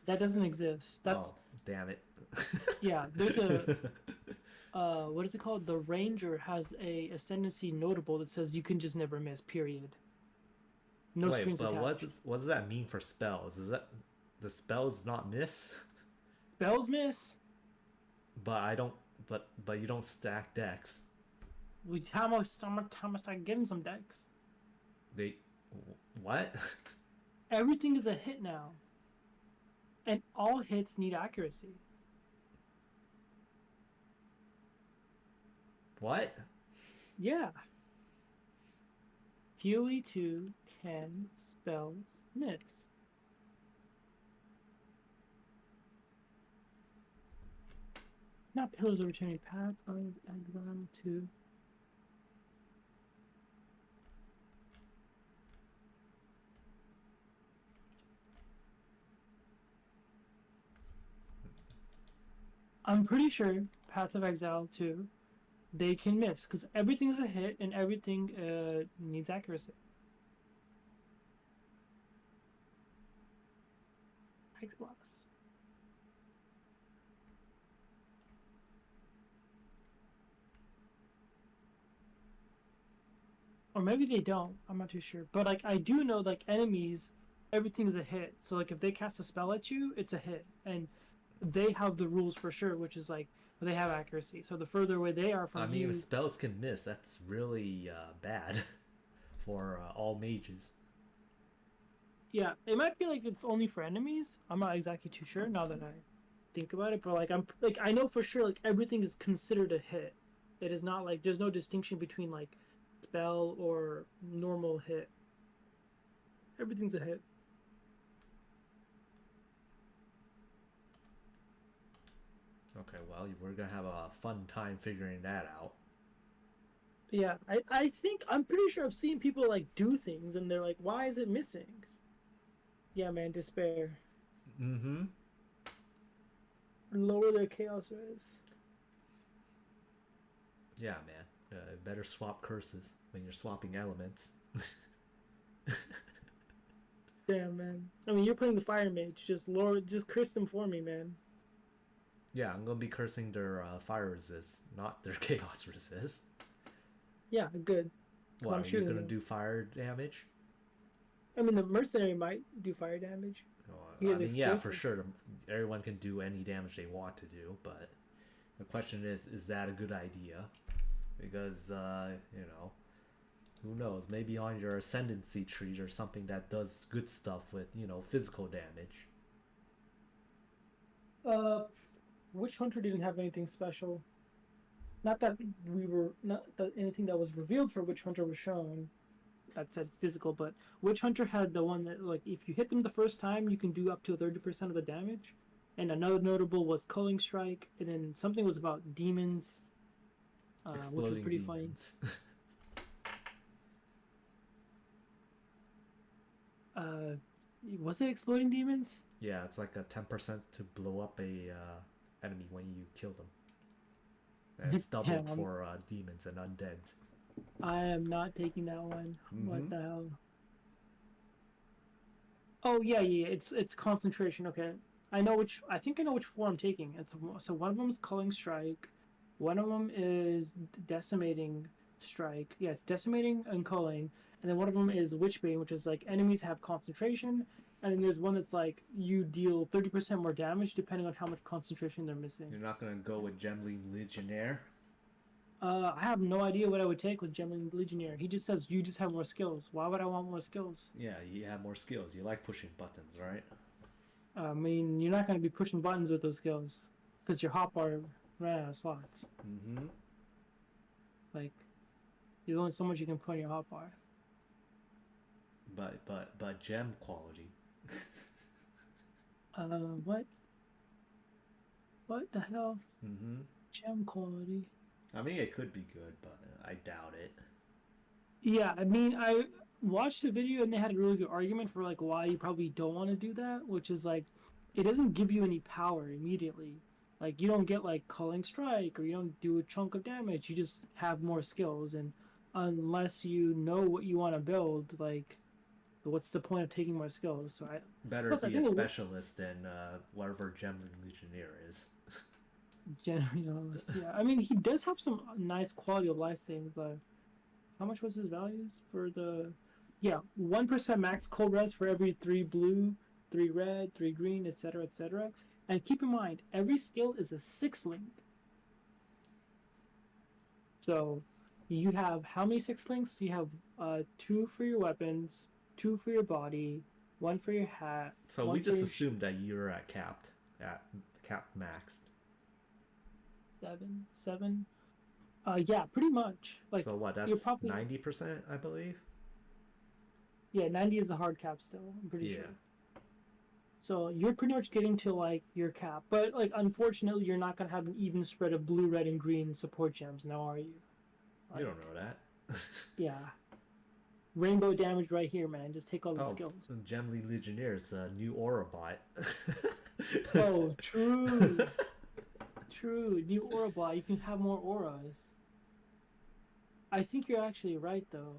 That doesn't exist. Oh, That's damn it. yeah. There's a what is it called? The ranger has a ascendancy notable that says you can just never miss. Period. No Wait, strings but attached. what does that mean for spells? Is that the spells not miss? Spells miss. But I don't. But you don't stack decks. We how much start getting some decks. They what? Everything is a hit now, and all hits need accuracy. What? Yeah. Healy 2 can spells miss. Not Pillars of Returning Path of Exile 2. I'm pretty sure Path of Exile 2 they can miss because everything is a hit and everything needs accuracy. X blocks. Or maybe they don't. I'm not too sure. But like I do know like enemies, everything is a hit. So like if they cast a spell at you, it's a hit. And they have the rules for sure, which is like they have accuracy. So the further away they are I from mean, if you, spells can miss, that's really bad for all mages. yeah, it might be like it's only for enemies. I'm not exactly too sure now that I think about it, but like I'm like I know for sure like everything is considered a hit. It is not like there's no distinction between like spell or normal hit. Everything's a hit. Okay, well, we're gonna have a fun time figuring that out. Yeah, I think I'm pretty sure I've seen people like do things and they're like, why is it missing? Yeah, man, despair. Mm-hmm. Lower their chaos res. Yeah, man. Better swap curses when you're swapping elements. Damn, man. I mean, you're playing the fire mage. Just Lord, just curse them for me, man. Yeah, I'm gonna be cursing their fire resist, not their chaos resist. Yeah, good. Because I'm What, are you shooting gonna them. do fire damage? I mean, the mercenary might do fire damage. I Either mean, yeah, for explosive. sure. Everyone can do any damage they want to do, but the question is that a good idea? Because, who knows? Maybe on your ascendancy tree or something that does good stuff with, physical damage. Uh, Witch Hunter didn't have anything special. Not that not that anything that was revealed for Witch Hunter was shown. That said physical, but Witch Hunter had the one that like if you hit them the first time, you can do up to 30% of the damage. And another notable was Culling Strike, and then something was about demons, which was Exploding pretty funny. demons. Uh, was it Exploding Demons? Yeah, it's like a 10% to blow up a enemy when you kill them. And it's Yeah, doubled for demons and undead. I am not taking that one. Mm-hmm. What the hell? Oh yeah, yeah. It's concentration. Okay, I know which. I think I know which four I'm taking. It's so one of them is Culling Strike, one of them is Decimating Strike. Yeah, it's Decimating and Culling, and then one of them is Witchbane, which is like enemies have concentration, and then there's one that's like you deal 30% more damage depending on how much concentration they're missing. You're not gonna go with Gemling Legionnaire? I have no idea what I would take with Gemming Legionnaire. He just says you just have more skills. Why would I want more skills? Yeah, you have more skills. You like pushing buttons, right? I mean, you're not going to be pushing buttons with those skills because your hotbar ran out of slots. Mm-hmm. Like, there's only so much you can put in your hotbar. But gem quality. What? What the hell? Mm-hmm. Gem quality. I mean, it could be good, but I doubt it. Yeah, I mean, I watched the video and they had a really good argument for like why you probably don't want to do that, which is like it doesn't give you any power immediately. Like you don't get like culling strike or you don't do a chunk of damage. You just have more skills, and unless you know what you want to build, like what's the point of taking more skills? So I Better plus I be a think it specialist than whatever Gem Legionnaire is. generally honest. Yeah, I mean he does have some nice quality of life things. Like how much was his values for the? Yeah, 1% max cold res for every 3 blue, 3 red, 3 green, etc., etc. And keep in mind, every skill is a 6 link. So you have how many 6 links? You have two for your weapons, two for your body, one for your hat, So we one for just your assumed that you're at capped maxed. seven, seven. Yeah, pretty much. Like So what? you're That's probably 90%, I believe. yeah, 90 is the hard cap still. I'm pretty Yeah. sure. So you're pretty much getting to like your cap, but like unfortunately, you're not gonna have an even spread of blue, red, and green support gems now, are you? You don't Like, know that. yeah, rainbow damage right here, man. Just take all the Oh, skills. Gem Legionnaires, new aura bot. Oh, true, true. New aura bot, you can have more auras. I think you're actually right though.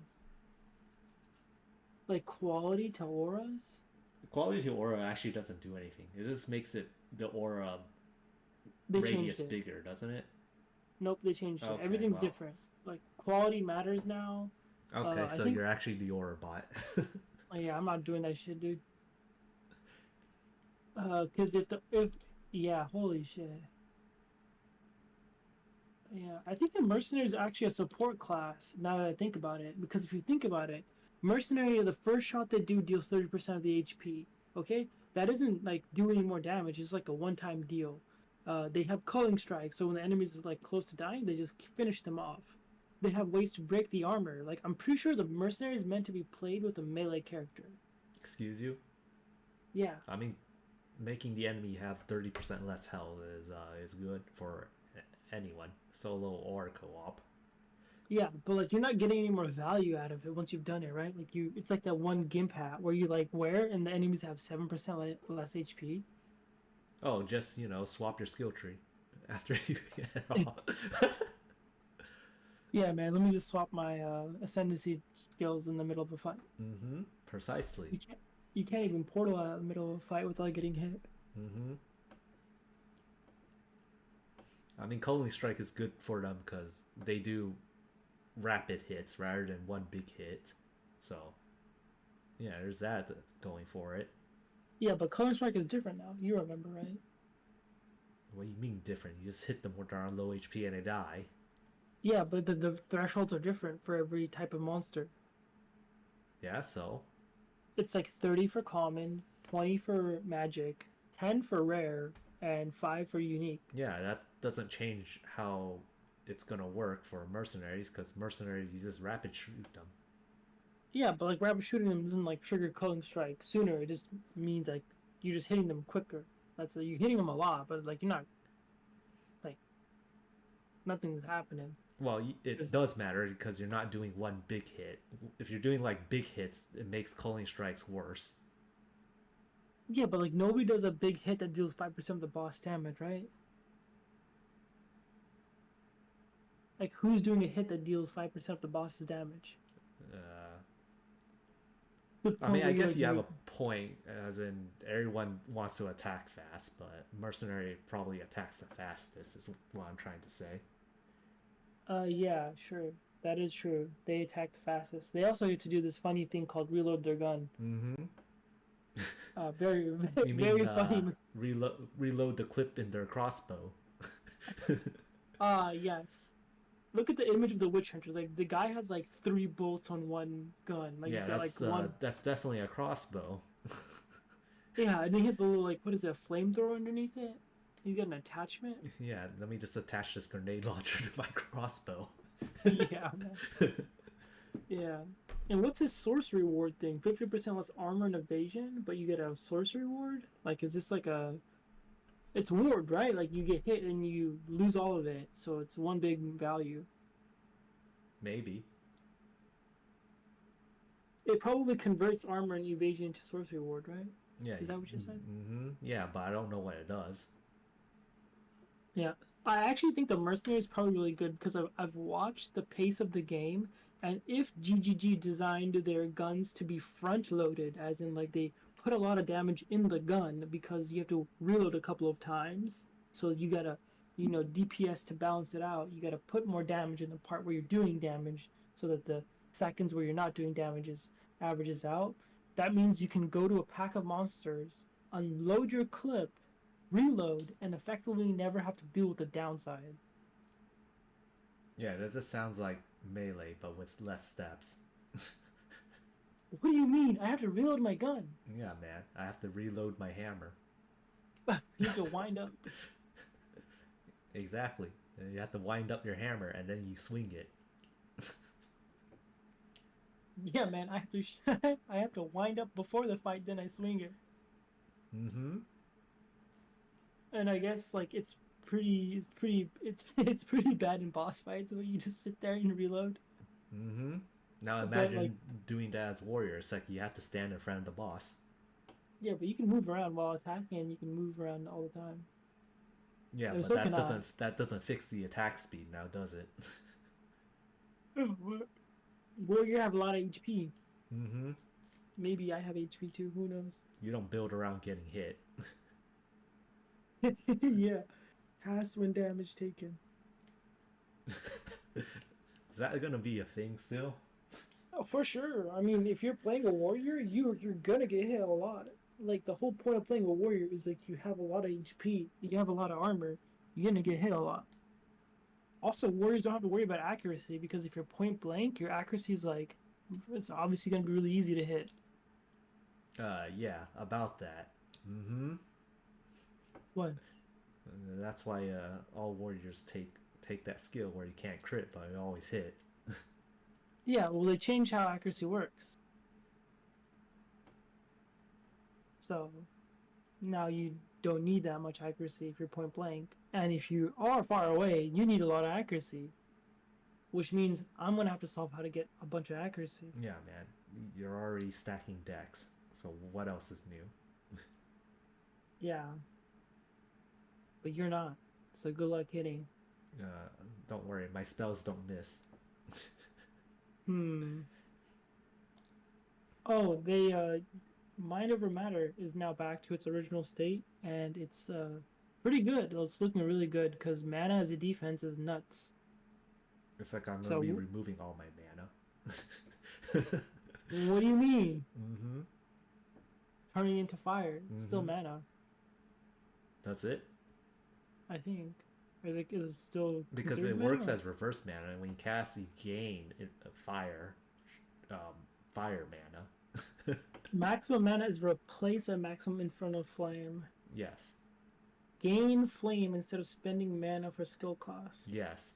Like quality to auras, Quality aura actually doesn't do anything. It just makes it the aura they changed radius it. bigger, doesn't it? Nope, they changed it. Okay, Everything's well. different. Like quality matters now. Okay, I so think. you're actually the aura bot. Yeah, I'm not doing that shit, dude. Because if yeah, holy shit. Yeah, I think the mercenary is actually a support class. Now that I think about it, because if you think about it, mercenary, the first shot they do deals 30% of the HP. Okay, that doesn't like do any more damage. It's like a one-time deal. They have culling strike, so when the enemies are like close to dying, they just finish them off. They have ways to break the armor. Like I'm pretty sure the mercenary is meant to be played with a melee character. Excuse you? Yeah, I mean, making the enemy have 30% less health is good for anyone, solo or co-op. yeah, but like you're not getting any more value out of it once you've done it, right? Like it's like that one gimp hat where you like wear and the enemies have 7% less HP. Oh, just swap your skill tree after you get it all. Yeah, man. Let me just swap my ascendancy skills in the middle of a fight. Mm-hmm. Precisely. You can't. You can't even portal out in the middle of a fight without getting hit. Mm-hmm. I mean, Culling Strike is good for them because they do rapid hits rather than one big hit. So, yeah, there's that going for it. Yeah, but Counter Strike is different now. You remember, right? What do you mean different? You just hit them when they're on low HP and they die. Yeah, but the thresholds are different for every type of monster. Yeah, so. It's like 30 for common, 20 for magic, 10 for rare, and 5 for unique. Yeah, that doesn't change how it's gonna work for mercenaries because mercenaries you just rapid shoot them. Yeah, but like rapid shooting them doesn't like trigger culling strike sooner. It just means like you're just hitting them quicker. You're hitting them a lot, but like you're not like nothing's happening. Well, it Just does matter because you're not doing one big hit. If you're doing like big hits, it makes culling strikes worse. yeah, but like nobody does a big hit that deals 5% of the boss damage, right? Like who's doing a hit that deals 5% of the boss's damage? Uh, The I point mean, I where you guess like you have a point, as in everyone wants to attack fast, but mercenary probably attacks the fastest. Is what I'm trying to say. yeah, sure. That is true. They attack the fastest. They also get to do this funny thing called reload their gun. Mm-hmm. Very, You mean very funny. reload the clip in their crossbow? Yes. Look at the image of the witch hunter. Like the guy has like 3 bolts on one gun. Like he's Yeah, got like one. that's definitely a crossbow. Yeah, and then he has the little like what is it, a flamethrower underneath it? He's got an attachment. Yeah, let me just attach this grenade launcher to my crossbow. Yeah, man. Yeah. And what's his sorcery ward thing? 50% less armor and evasion, but you get a sorcery ward? Like, is this like a. It's ward, right? Like, you get hit and you lose all of it, so it's one big value. Maybe. It probably converts armor and evasion into sorcery ward, right? Yeah. Is that what you said? Yeah, but I don't know what it does. Yeah. I actually think the mercenary is probably really good because I've watched the pace of the game, and if GGG designed their guns to be front loaded, as in like they put a lot of damage in the gun because you have to reload a couple of times, so you gotta, DPS to balance it out. You gotta put more damage in the part where you're doing damage, so that the seconds where you're not doing damage averages out. That means you can go to a pack of monsters, unload your clip, reload, and effectively never have to deal with the downside. Yeah, that just sounds like melee, but with less steps. What do you mean? I have to reload my gun. Yeah, man. I have to reload my hammer. You have to wind up. Exactly. You have to wind up your hammer and then you swing it. Yeah, man. I have to. I have to wind up before the fight, then I swing it. Mm-hmm. And I guess like it's pretty bad in boss fights where you just sit there and reload. Mm-hmm. Now But like, imagine doing that as warrior. It's like you have to stand in front of the boss. yeah, but you can move around while attacking, and you can move around all the time. Yeah, There's but still cannot. that doesn't fix the attack speed now, does it? Well, you have a lot of HP. Mm-hmm. Maybe I have HP too. Who knows? You don't build around getting hit. Yeah. Cast when damage taken. Is that gonna be a thing still? Oh, for sure. I mean, if you're playing a warrior, you're gonna get hit a lot. Like the whole point of playing a warrior is like you have a lot of HP, you have a lot of armor, you're gonna get hit a lot. Also, warriors don't have to worry about accuracy because if you're point blank, your accuracy is like it's obviously gonna be really easy to hit. Yeah, about that. Mm-hmm. What? That's why all warriors take that skill where you can't crit, but you always hit. Yeah, well, they change how accuracy works. So now you don't need that much accuracy if you're point blank. And if you are far away, you need a lot of accuracy, which means I'm gonna have to solve how to get a bunch of accuracy. Yeah, man. You're already stacking decks, so what else is new? Yeah, but you're not. So good luck hitting. Uh, don't worry, my spells don't miss. Hmm. Oh, they mind over matter is now back to its original state, and it's pretty good. It's looking really good because mana as a defense is nuts. It's like I'm gonna So be removing all my mana. what do you mean? Mm-hmm. Turning into fire? It's still Mm-hmm. mana, That's it? I think. Is it still Because considered it works mana? as reverse mana, and when you cast, you gain fire, um, fire mana. Maximum mana is replace a maximum infernal flame. Yes. Gain flame instead of spending mana for skill cost. Yes.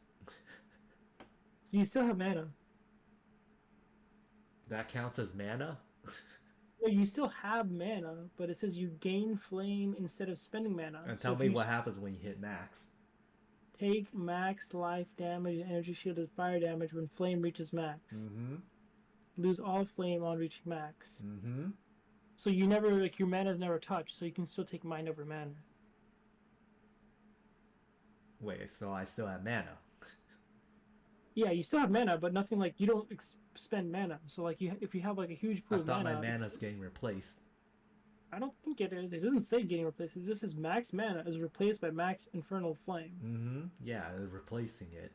So you still have mana. That counts as mana? Well, you still have mana, but it says you gain flame instead of spending mana. And So tell if me you what happens when you hit max. take max life damage and energy shielded fire damage when flame reaches max. Mm-hmm. Lose all flame on reaching max. Mm-hmm. So you never like your mana is never touched, so you can still take mind over mana. Wait, so I still have mana. Yeah, you still have mana, but nothing like you don't spend mana. So like if you have like a huge I pool of thought my mana, mana's getting replaced. I don't think it is. It doesn't say getting replaced. It just says max mana is replaced by max infernal flame. Mm-hmm. Yeah, they're replacing it.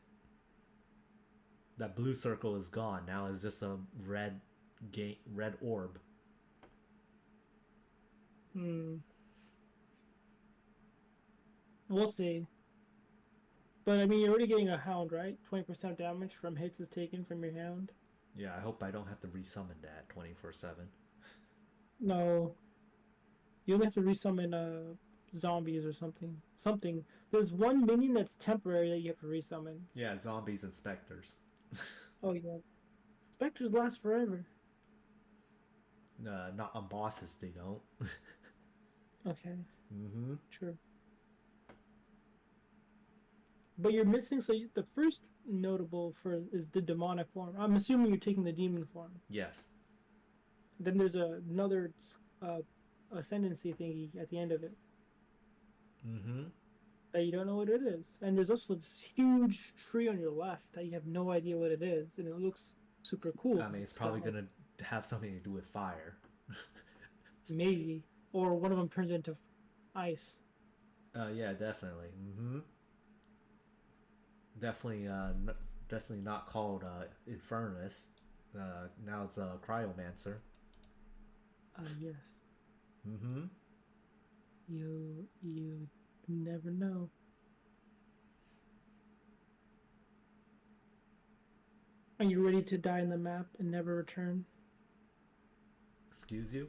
That blue circle is gone. Now it's just a red orb. Hmm. We'll see. But I mean, you're already getting a hound, right? 20% damage from hits is taken from your hound. Yeah, I hope I don't have to resummon that 24/7. No, you only have to resummon zombies or something. Something. There's one minion that's temporary that you have to resummon. Yeah, zombies and specters. Oh yeah. Specters last forever. Not on bosses, they don't. Okay, Mm-hmm. true. But you're missing. The first notable for is the demonic form. I'm assuming you're taking the demon form. Yes. Then there's another uh, ascendancy thingy at the end of it Mm-hmm. that you don't know what it is. And there's also this huge tree on your left that you have no idea what it is, and it looks super cool. I mean, it's It's got probably like gonna have something to do with fire. maybe, or one of them turns into ice. Yeah, definitely. Mm-hmm. Definitely, definitely not called Infernus. Now it's a Cryomancer. Yes. Mm-hmm. You never know. Are you ready to die in the map and never return? Excuse you?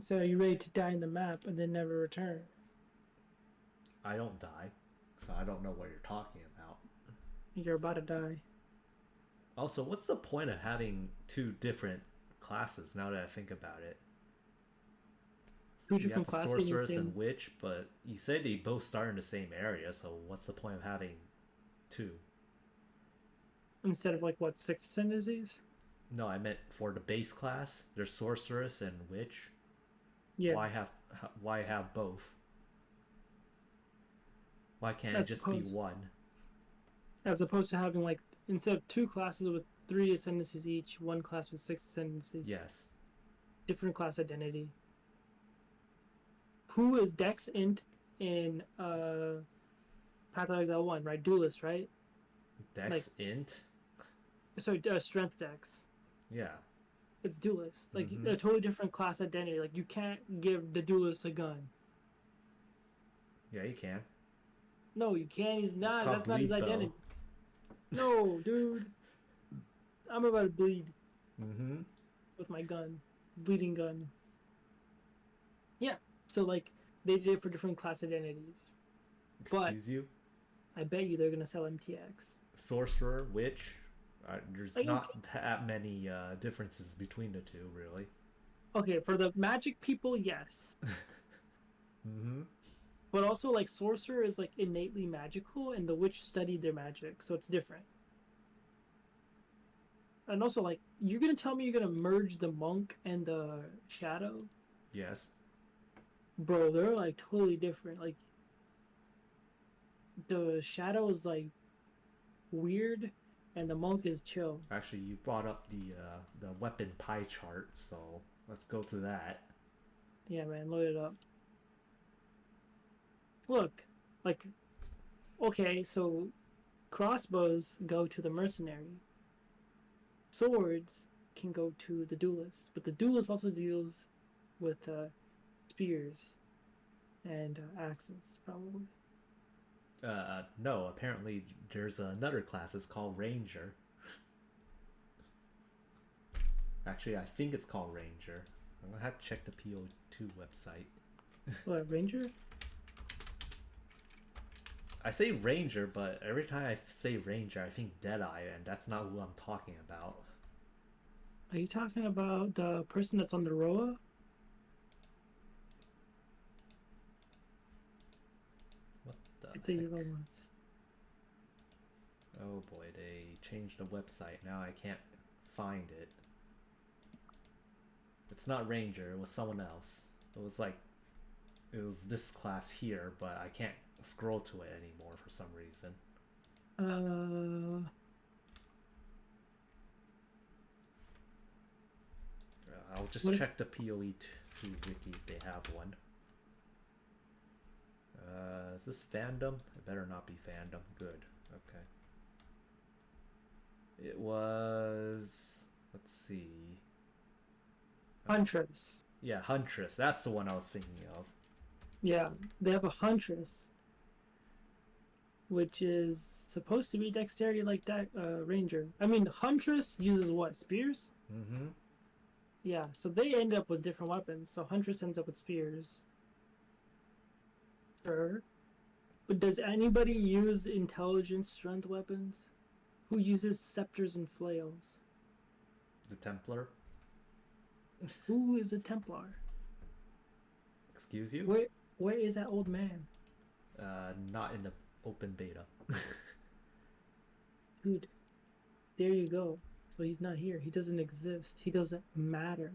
So are you ready to die in the map and then never return? I don't die, so I don't know what you're talking about. You're about to die. Also, what's the point of having two different classes now that I think about it? Two You have different the classes in the sorceress same and witch, but you said they both start in the same area, so what's the point of having two? instead of like what, six ascendancies? No, I meant for the base class. There's sorceress and witch. Yeah, Why have why have both? Why can't I it just be suppose. one? As opposed to having like instead of two classes with three ascendancies each, one class with six ascendancies. Yes. Different class identity. Who is Dex Int in Path of Exile 1, right? Duelist, right? Like Dex int. sorry, strength Dex. Yeah. It's duelist. Like Mm-hmm. a totally different class identity. Like you can't give the duelist a gun. Yeah, you can. No, you can't. He's It's not. called That's not his bleed bow. identity. No, dude. I'm about to bleed Mm-hmm. with my gun, bleeding gun. Yeah. So like they did it for different class identities, but Excuse you. I bet you they're gonna sell MTX. Sorcerer, witch. There's Like not that many differences between the two, really. okay, for the magic people, yes. Mm-hmm. But also like sorcerer is like innately magical, and the witch studied their magic, so it's different. And also like you're gonna tell me you're gonna merge the monk and the shadow, Yes. bro? They're like totally different. Like the shadow is like weird, and the monk is chill. Actually, you brought up the weapon pie chart, so let's go to that. Yeah, man, load it up. Look, like okay, so crossbows go to the mercenary. Swords can go to the duelist, but the duelist also deals with spears and axes, probably. No, apparently there's another class. It's called Ranger. Actually, I think it's called Ranger. I'm gonna have to check the PO2 website. What, ranger? I say Ranger, but every time I say Ranger, I think Deadeye, and that's not who I'm talking about. Are you talking about the person that's on the Roa? What the It's a heck? yellow ones. Oh boy, they changed the website. Now I can't find it. It's not Ranger, it was someone else. It was like, it was this class here, but I can't scroll to it anymore for some reason. Uh, I'll just what is? check the PoE2 wiki if they have one. Is this fandom? It better not be fandom. Good. Okay. It was. Let's see. Huntress. Yeah, Huntress. That's the one I was thinking of. Yeah, they have a huntress, which is supposed to be dexterity like that ranger. I mean, huntress uses what, spears? Mm-hmm. Yeah, so they end up with different weapons. So huntress ends up with spears. Sure. But does anybody use intelligence strength weapons? Who uses scepters and flails? The Templar. Who is a Templar? Excuse you? Where is that old man? Not in the open beta. Dude, there you go. So he's not here. He doesn't exist. He doesn't matter.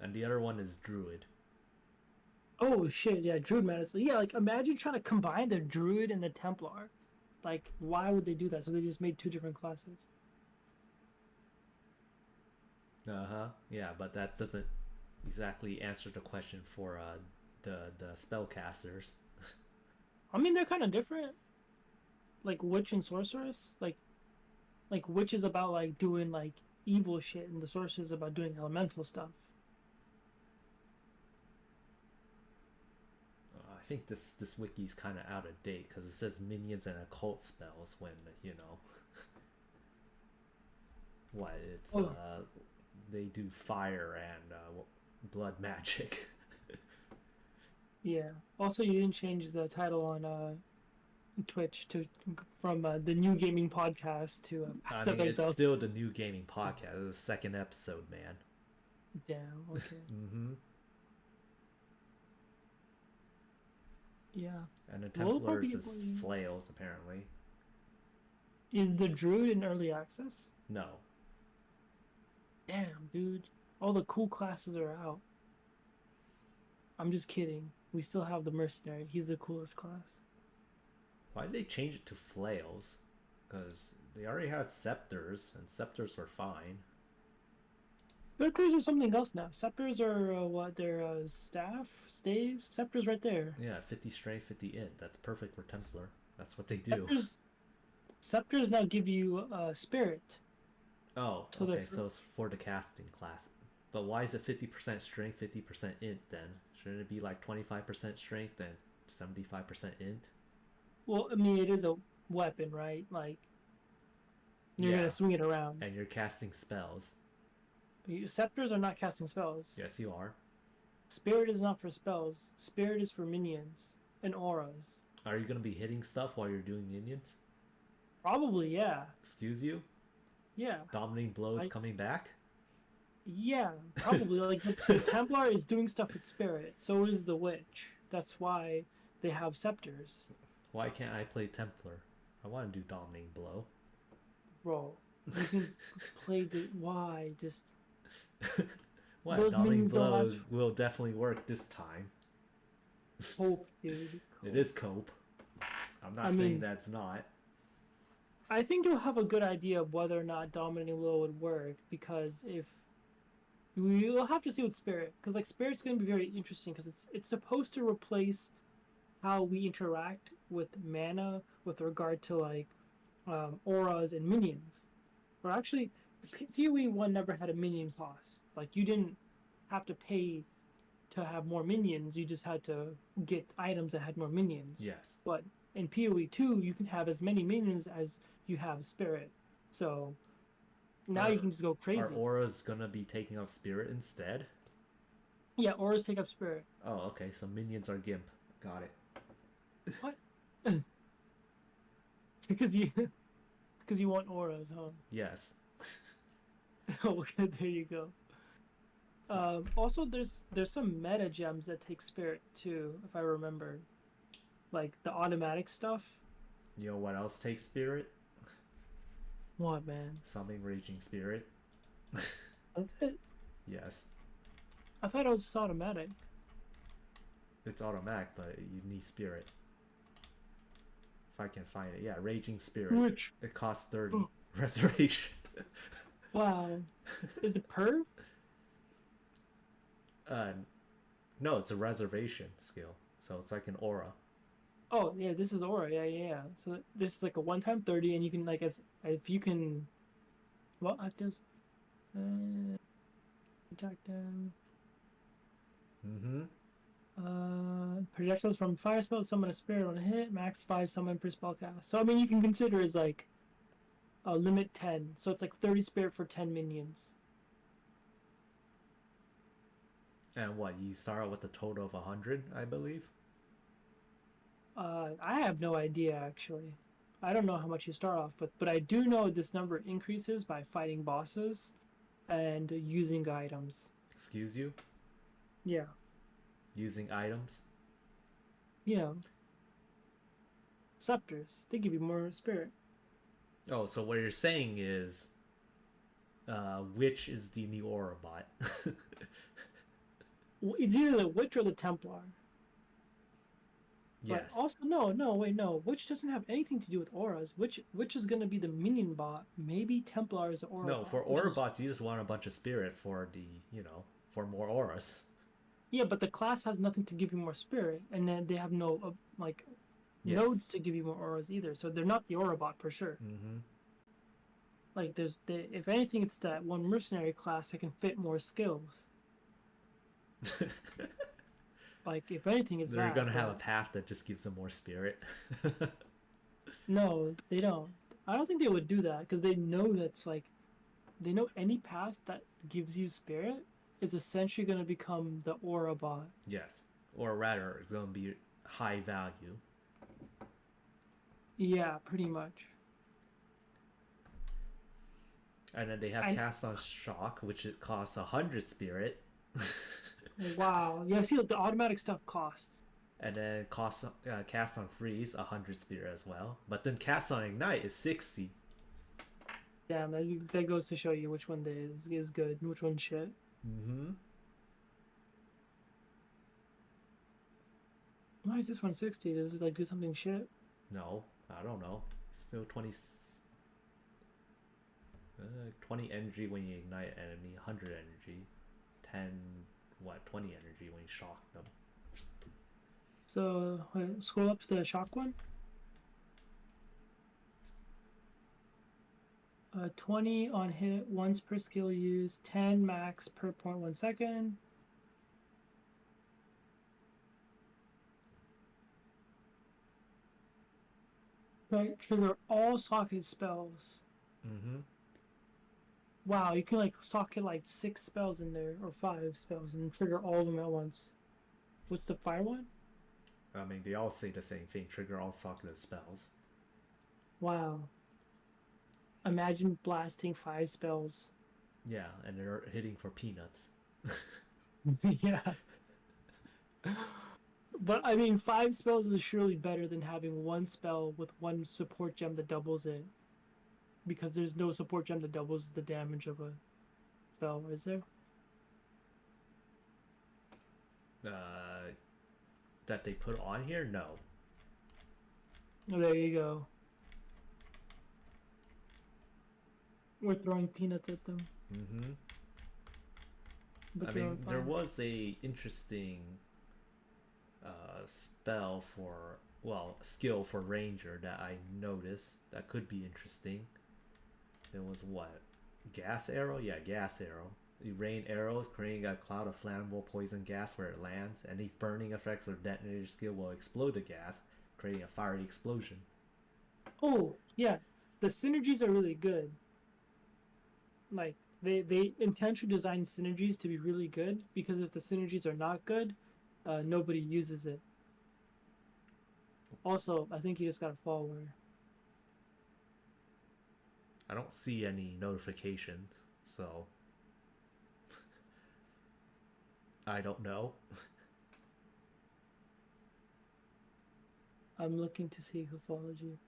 And the other one is Druid. Oh shit, yeah, Druid matters. Yeah, like imagine trying to combine the Druid and the Templar. Like, why would they do that? So they just made two different classes. Uh-huh. Yeah, but that doesn't exactly answer the question for the spellcasters. I mean, they're kind of different. Like witch and sorceress. Like witch is about like doing like evil shit, and the sorceress is about doing elemental stuff. I think this wiki's kind of out of date because it says minions and occult spells when you know what it's Oh, they do fire and blood magic. yeah. Also, you didn't change the title on Twitch to from the new gaming podcast to I Path of mean, it's Exile. still the new gaming podcast. It's the second episode, man. Damn. Okay. Mm-hmm. Yeah. And the Well, Templars probably is flails, apparently. is the Druid in early access? No. Damn, dude. All the cool classes are out. I'm just kidding. We still have the Mercenary. He's the coolest class. Why did they change it to flails? Because they already had scepters, and scepters were fine. Scepters are something else now. Scepters are what? They're staff, staves. Scepters right there. Yeah, 50 strength, 50 int. That's perfect for Templar. That's what they do. Scepters now give you spirit. Oh, So okay, so it's for the casting class. But why is it 50% strength, 50% int then? Shouldn't it be like 25% strength and 75% int? Well, I mean, it is a weapon, right? Like, you're Yeah. gonna swing it around. And you're casting spells. Scepters are not casting spells. Yes, you are. Spirit is not for spells. Spirit is for minions and auras. Are you going to be hitting stuff while you're doing minions? Probably, yeah. Excuse you? Yeah. Dominating Blow is coming back? Yeah, probably. Like, the Templar is doing stuff with spirit. So is the Witch. That's why they have scepters. Why can't I play Templar? I want to do Dominating Blow. Bro, you can play the... Why? Just... What? Those Dominating minions don't Blow last... will definitely work this time. Cope, dude. It is cope. I'm not saying that's not. I think you'll have a good idea of whether or not Dominating Blow would work, because if... You'll have to see with Spirit, because like Spirit's going to be very interesting, because it's supposed to replace how we interact with mana with regard to like auras and minions. Or actually, PoE 1 never had a minion cost. Like, you didn't have to pay to have more minions, you just had to get items that had more minions. Yes. But in PoE 2, you can have as many minions as you have Spirit. So now you can just go crazy. Are auras gonna be taking up spirit instead? Yeah, auras take up Spirit. Oh, okay, so minions are Gimp. Got it. What? because you want auras, huh? Yes. Okay, there you go. Also, there's some meta gems that take spirit too, if I remember, like the automatic stuff. You know what else takes spirit? What, man? Summoning Raging Spirit. That's it. Yes. I thought it was just automatic. It's automatic, but you need spirit. If I can find it. Yeah, Raging Spirit. Which? It costs 30. Reservation. Wow. Is it per? No, it's a reservation skill. So it's like an aura. Oh yeah, this is aura. Yeah. So this is like a one-time 30, and you can like if you can, what actives? Attack them. Projectiles from fire spells summon a spirit on a hit. Max 5 summon per spell cast. So I mean, you can consider as like a limit 10. So it's like 30 spirit for 10 minions. And what, you start out with a total of 100, I believe? I have no idea actually. I don't know how much you start off with, but I do know this number increases by fighting bosses and using items. Excuse you? Yeah, Using items? you know, scepters. They give you more spirit. Oh, so what you're saying is, which is the new Orobot? It's either the Witch or the Templar. But Yes. also, wait, no. Witch doesn't have anything to do with auras. Which is gonna be the minion bot. Maybe Templar is the aura No, bot, for which is Orobots, you just want a bunch of spirit for the, for more auras. yeah. But the class has nothing to give you more spirit, and then they have no like Yes. nodes to give you more auras either. So they're not the aura bot for sure. Mm-hmm. Like if anything, it's that one mercenary class that can fit more skills. Like if anything, it's They're that. gonna have a But path that just gives them more spirit. no, they don't. I don't think they would do that because they know that's like they know any path that gives you spirit is essentially going to become the aura bot. Yes. Or rather, it's gonna be high value. Yeah, pretty much. And then they have And cast on shock, which it costs 100 spirit. wow, yeah, see what the automatic stuff costs. And then cast on freeze 100 spirit as well. But then cast on ignite is 60. Damn, that goes to show you which one is good and which one's shit. Mm-hmm. Why is this one 60? Does it like do something shit? No, I don't know. Still 20 energy when you ignite an enemy, 100 energy, 10 20 energy when you shock them. So wait, scroll up to the shock one. 20 on hit, once per skill use, 10 max per 0.1 second. Right, trigger all socket spells. Mm-hmm. Wow, you can like socket like 6 spells in there or 5 spells and trigger all of them at once. What's the fire one? I mean, they all say the same thing. Trigger all socketed spells. Wow. Imagine blasting 5 spells. Yeah, and they're hitting for peanuts. Yeah. But I mean, 5 spells is surely better than having one spell with one support gem that doubles it. Because there's no support gem that doubles the damage of a spell, is there? Uh, that they put on here? No. Oh, there you go. We're throwing peanuts at them. Mm-hmm. But I they're mean, on there fire. was a interesting spell for, skill for ranger that I noticed that could be interesting. It was what? Gas arrow? Yeah, gas arrow. You rain arrows, creating a cloud of flammable poison gas where it lands. Any burning effects or detonator skill will explode the gas, creating a fiery explosion. Oh, yeah. The synergies are really good. Like they intentionally design synergies to be really good because if the synergies are not good, nobody uses it. Also, I think you just got a follower. I don't see any notifications, so I don't know. I'm looking to see who followed you.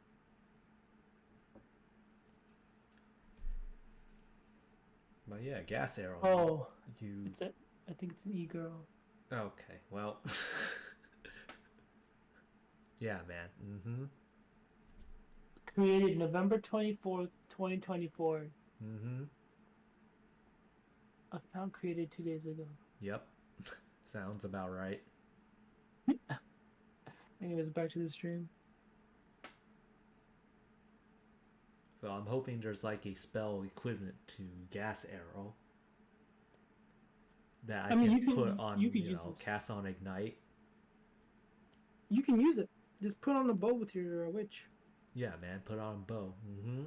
But yeah, gas arrow. Oh, You. it's a. I think it's an e-girl. Okay, well. Yeah, man. Mm-hmm. Created November 24th, 2024. Mm-hmm. Account created 2 days ago. Yep. Sounds about right. Anyways, back to the stream. So I'm hoping there's like a spell equivalent to gas arrow that I mean, can you can put on, you could use this. cast on ignite. You can use it. Just put on a bow with your witch. Yeah, man, put on bow. Mm-hmm.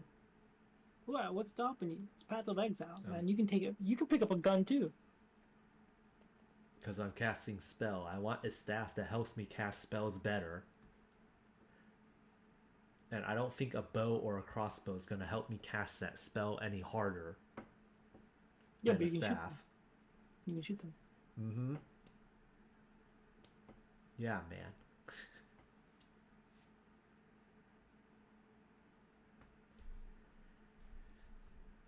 What? What's stopping you? It's Path of Exile, Um, man. You can take it. You can pick up a gun too. Because I'm casting spell. I want a staff that helps me cast spells better. And I don't think a bow or a crossbow is going to help me cast that spell any harder Yeah, than but a you can shoot them. staff. You can shoot them. Mm-hmm. Yeah, man.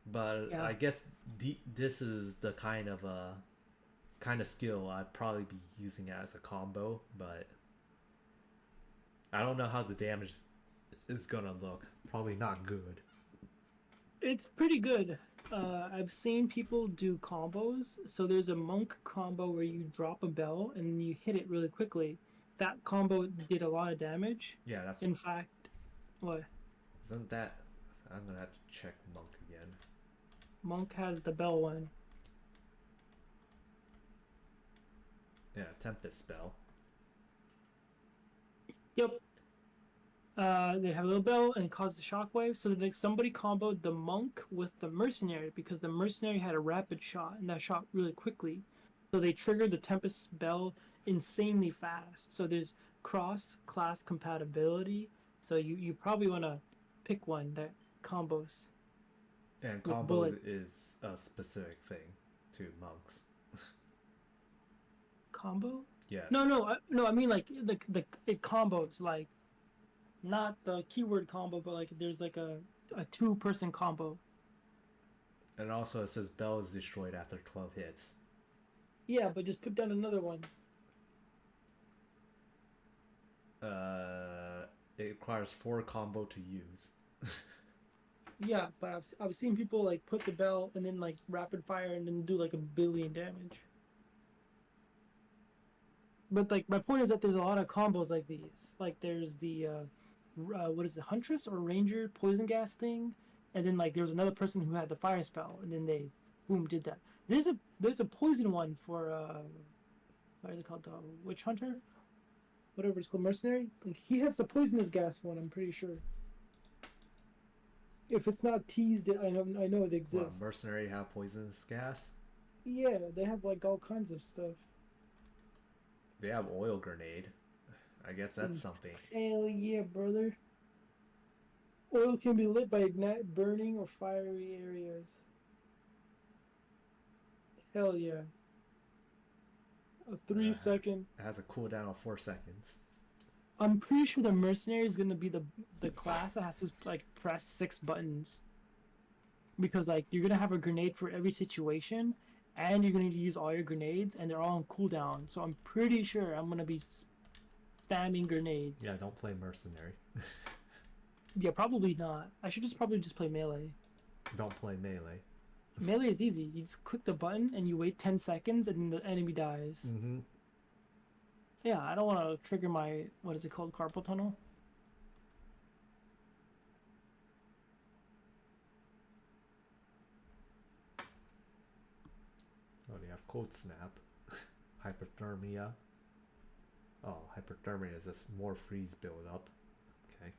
But Yeah. I guess this is the kind of skill I'd probably be using it as a combo, but I don't know how the damage is gonna look. Probably not good. It's pretty good. I've seen people do combos. So there's a monk combo where you drop a bell and you hit it really quickly. That combo did a lot of damage. Yeah, that's In fact, what? isn't that. I'm gonna have to check monk again. Monk has the bell one. Yeah, tempest spell. Yep. They have a little bell and it causes a shockwave. So like somebody comboed the monk with the mercenary because the mercenary had a rapid shot and that shot really quickly. So they triggered the Tempest bell insanely fast. So there's cross class compatibility. So you probably want to pick one that combos And with combos bullets. is a specific thing to monks. Combo? No, Yes. no, no. I mean like the it combos like not the keyword combo, but like there's like a two-person combo. And also it says bell is destroyed after 12 hits. Yeah, but just put down another one. It requires 4 combo to use. Yeah, but I've seen people like put the bell and then like rapid fire and then do like a billion damage. But like my point is that there's a lot of combos like these. Like there's the what is it, Huntress or Ranger poison gas thing, and then like there was another person who had the fire spell, and then they boom did that. There's a poison one for what is it called, the Witch Hunter, whatever it's called, mercenary. Like he has the poisonous gas one. I'm pretty sure. If it's not teased, I know it Well, exists. mercenary have poisonous gas. Yeah, they have like all kinds of stuff. They have oil grenade. I guess that's And something. hell yeah, brother. Oil can be lit by ignite burning or fiery areas. Hell yeah. A three Uh, second. it has a cooldown of 4 seconds. I'm pretty sure the mercenary is gonna be the class that has to like press 6 buttons because like you're gonna have a grenade for every situation, and you're gonna need to use all your grenades, and they're all on cooldown. So I'm pretty sure I'm gonna be spamming grenades. Yeah, don't play mercenary. Yeah, probably not. I should just probably just play melee. Don't play melee. Melee is easy. You just click the button and you wait 10 seconds and the enemy dies. Mm-hmm. Yeah, I don't want to trigger my, what is it called, carpal tunnel? Oh, they have cold snap. Hypothermia. Oh, hypothermia is this more freeze buildup. Okay.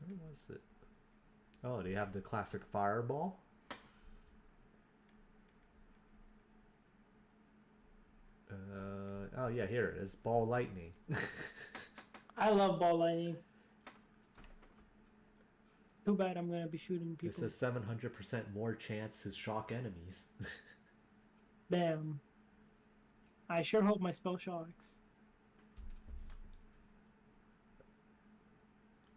Where was it? Oh, they have the classic fireball. Oh yeah, here it is. Ball lightning. I love ball lightning. Too bad I'm going to be shooting This people. is 700% more chance to shock enemies. Damn. I sure hope my spell shocks.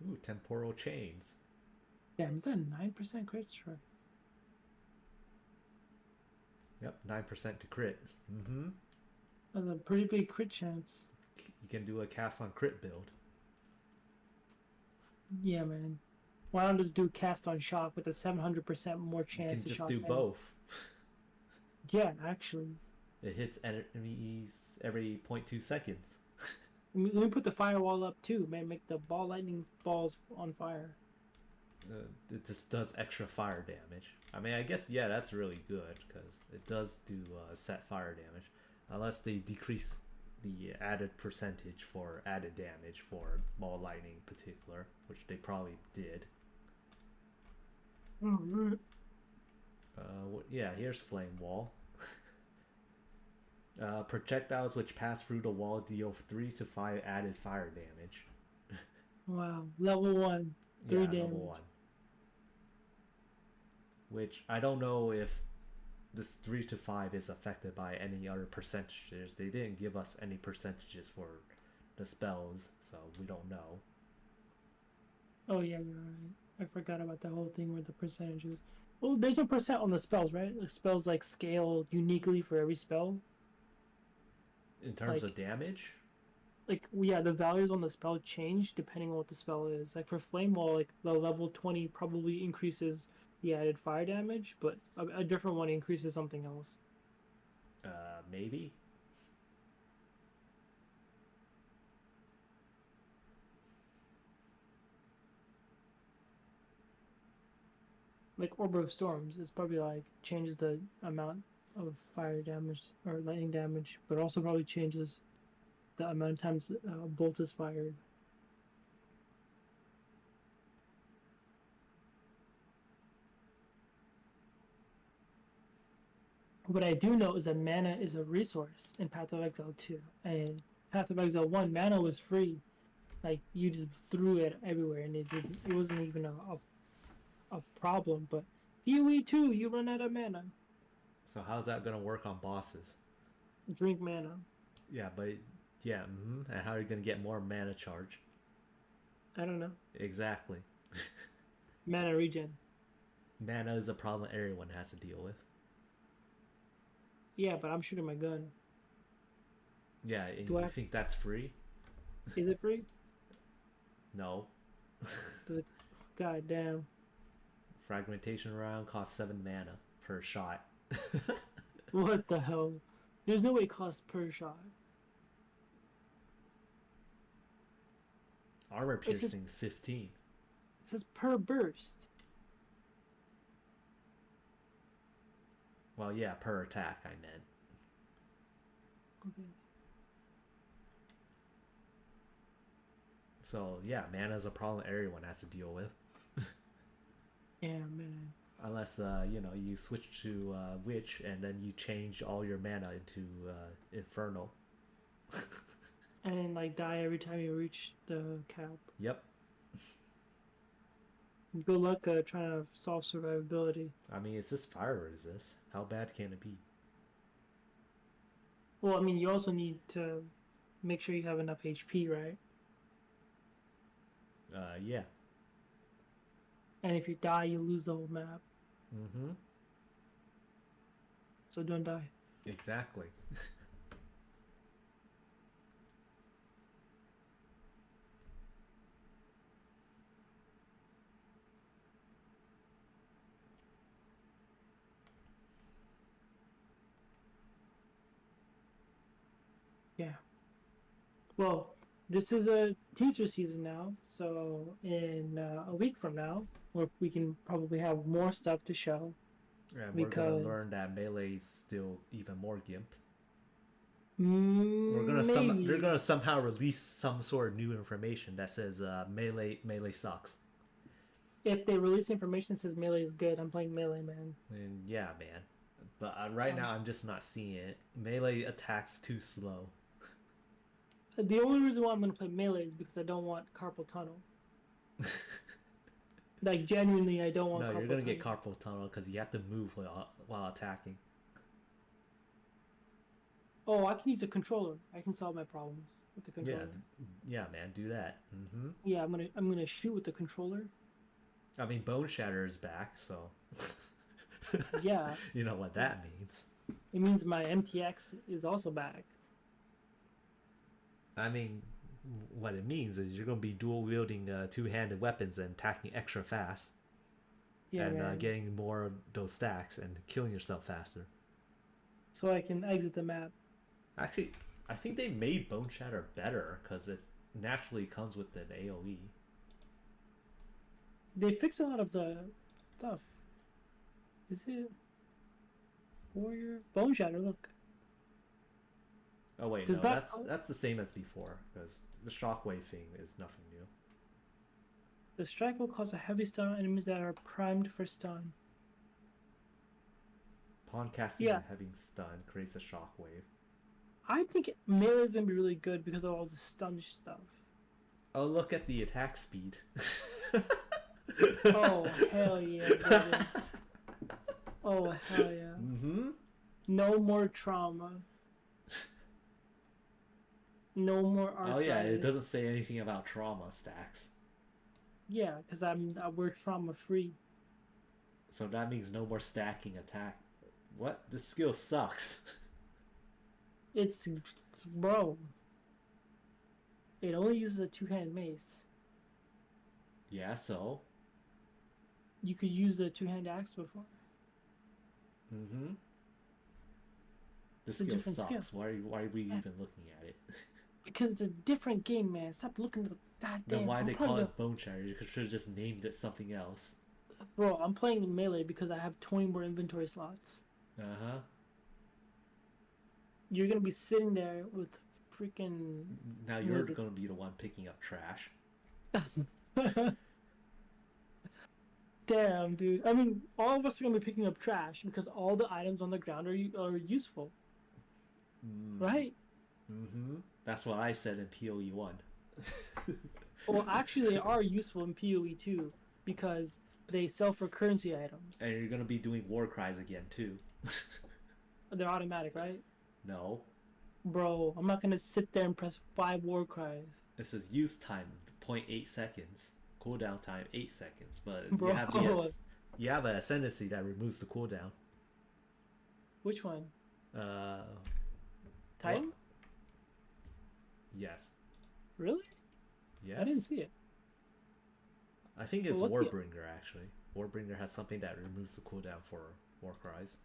Ooh, temporal chains. Damn, is that 9% crit strike? Yep, 9% to crit. Mm-hmm. That's a pretty big crit chance. You can do a cast on crit build. Yeah, man. Why don't just do cast on shock with a 700% more You chance can to just shock do enemy? both. Yeah, actually. It hits enemies every 0.2 seconds. Let me put the firewall up too, man. Make the ball lightning balls on fire. It just does extra fire damage. I mean, I guess, yeah, that's really good because it does do set fire damage. Unless they decrease the added percentage for added damage for ball lightning in particular, which they probably did. Alright. Yeah, here's Flame Wall. Projectiles which pass through the wall deal 3 to 5 added fire damage. Wow. Level 1, 3 Yeah, level 1. damage. Which I don't know if this 3 to 5 is affected by any other percentages. They didn't give us any percentages for the spells, so we don't know. Oh yeah, you're right. I forgot about that whole thing with the percentages. Well, there's no percent on the spells, right? The spells like scale uniquely for every spell. In terms Like of damage, yeah, the values on the spell change depending on what the spell is. Like for Flame Wall, like the level 20 probably increases the added fire damage, but a different one increases something else. maybe. Like Orb of Storms is probably like changes the amount of fire damage or lightning damage, but also probably changes the amount of times a bolt is fired. What I do know is that mana is a resource in Path of Exile 2. And Path of Exile 1, mana was free. Like, you just threw it everywhere, and it wasn't even a problem. But PoE 2, you run out of mana. So how's that gonna work on bosses? Drink mana. Yeah, but yeah, and how are you gonna get more mana charge? I don't know. Exactly. Mana regen. Mana is a problem everyone has to deal with. Yeah, but I'm shooting my gun. Yeah, and Do you I? think that's free? Is it free? No. Does it? God damn. Fragmentation round costs 7 mana per shot. What the hell? There's no way it costs per shot. Armor It says, piercing's 15. it says per burst. Well, yeah, per attack, I meant. Okay. So, yeah, mana's a problem everyone has to deal with. Yeah, man. Unless, you switch to Witch and then you change all your mana into Infernal. And then, like, die every time you reach the cap. Yep. Good luck trying to solve survivability. I mean, it's just fire resist. How bad can it be? Well, I mean, you also need to make sure you have enough HP, right? Yeah. And if you die, you lose the whole map. Mm-hmm. So don't die. Exactly. Yeah. Well, this is a teaser season now, so in a week from now, we can probably have more stuff to show. And we're gonna Because learn that melee is still even more gimp. They're maybe gonna somehow release some sort of new information that says melee sucks. if they release information that says melee is good, I'm playing melee, man. And yeah, man. But right now I'm just not seeing it. Melee attacks too slow. The only reason why I'm gonna play melee is because I don't want carpal tunnel. Like genuinely, I don't want. No, carpal you're gonna tunnel. get carpal tunnel because you have to move while attacking. Oh, I can use a controller. I can solve my problems with the Yeah, controller. yeah, man, do that. Mm-hmm. Yeah, I'm gonna shoot with the controller. I mean, Bone Shatter is back, so Yeah, you know what that means. it means my MTX is also back. I mean, what it means is you're gonna be dual wielding two-handed weapons and attacking extra fast, Yeah, and man. getting more of those stacks and killing yourself faster. So I can exit the map. Actually, I think they made Bone Shatter better because it naturally comes with an AOE. They fix a lot of the stuff. Is it warrior bone shatter? Look, Oh wait, does no, that that's the same as before because the shockwave thing is nothing new. the strike will cause a heavy stun on enemies that are primed for stun. Upon casting Yeah, and having stun creates a shockwave. I think melee is gonna be really good because of all the stun stuff. Oh, look at the attack speed. Oh hell yeah, brother! Oh hell yeah! Mm-hmm. No more trauma. No more Oh yeah, it arthritis. doesn't say anything about trauma stacks. Yeah, because we're trauma free. So that means no more stacking attack. What? This skill sucks. It's bro. It only uses a two-hand mace. Yeah, so. You could use a two-hand axe before. Mm-hmm. This It's a skill different skill. sucks. Why are we Yeah. even looking at it? Because it's a different game, man. Stop looking at the Then goddamn. why I'm they playing call the it Bone Shatter? You should have just named it something else. bro. I'm playing the melee because I have 20 more inventory slots. Uh-huh. You're gonna be sitting there with freaking. Now What you're is it? gonna be the one picking up trash. Damn, dude. I mean, all of us are gonna be picking up trash because all the items on the ground are useful, right? Mm-hmm. That's what I said in PoE 1. Well, actually, they are useful in PoE 2 because they sell for currency items. And you're gonna be doing war cries again too. They're automatic, right? No. Bro, I'm not gonna sit there and press 5 war cries. It says use time 0.8 seconds. Cooldown time 8 seconds. But Bro, you have an ascendancy that removes the cooldown. which one? Uh Titan? what? Yes. Really? Yes. I didn't see it. I think it's Well, what's the- Warbringer actually. Warbringer has something that removes the cooldown for war cries.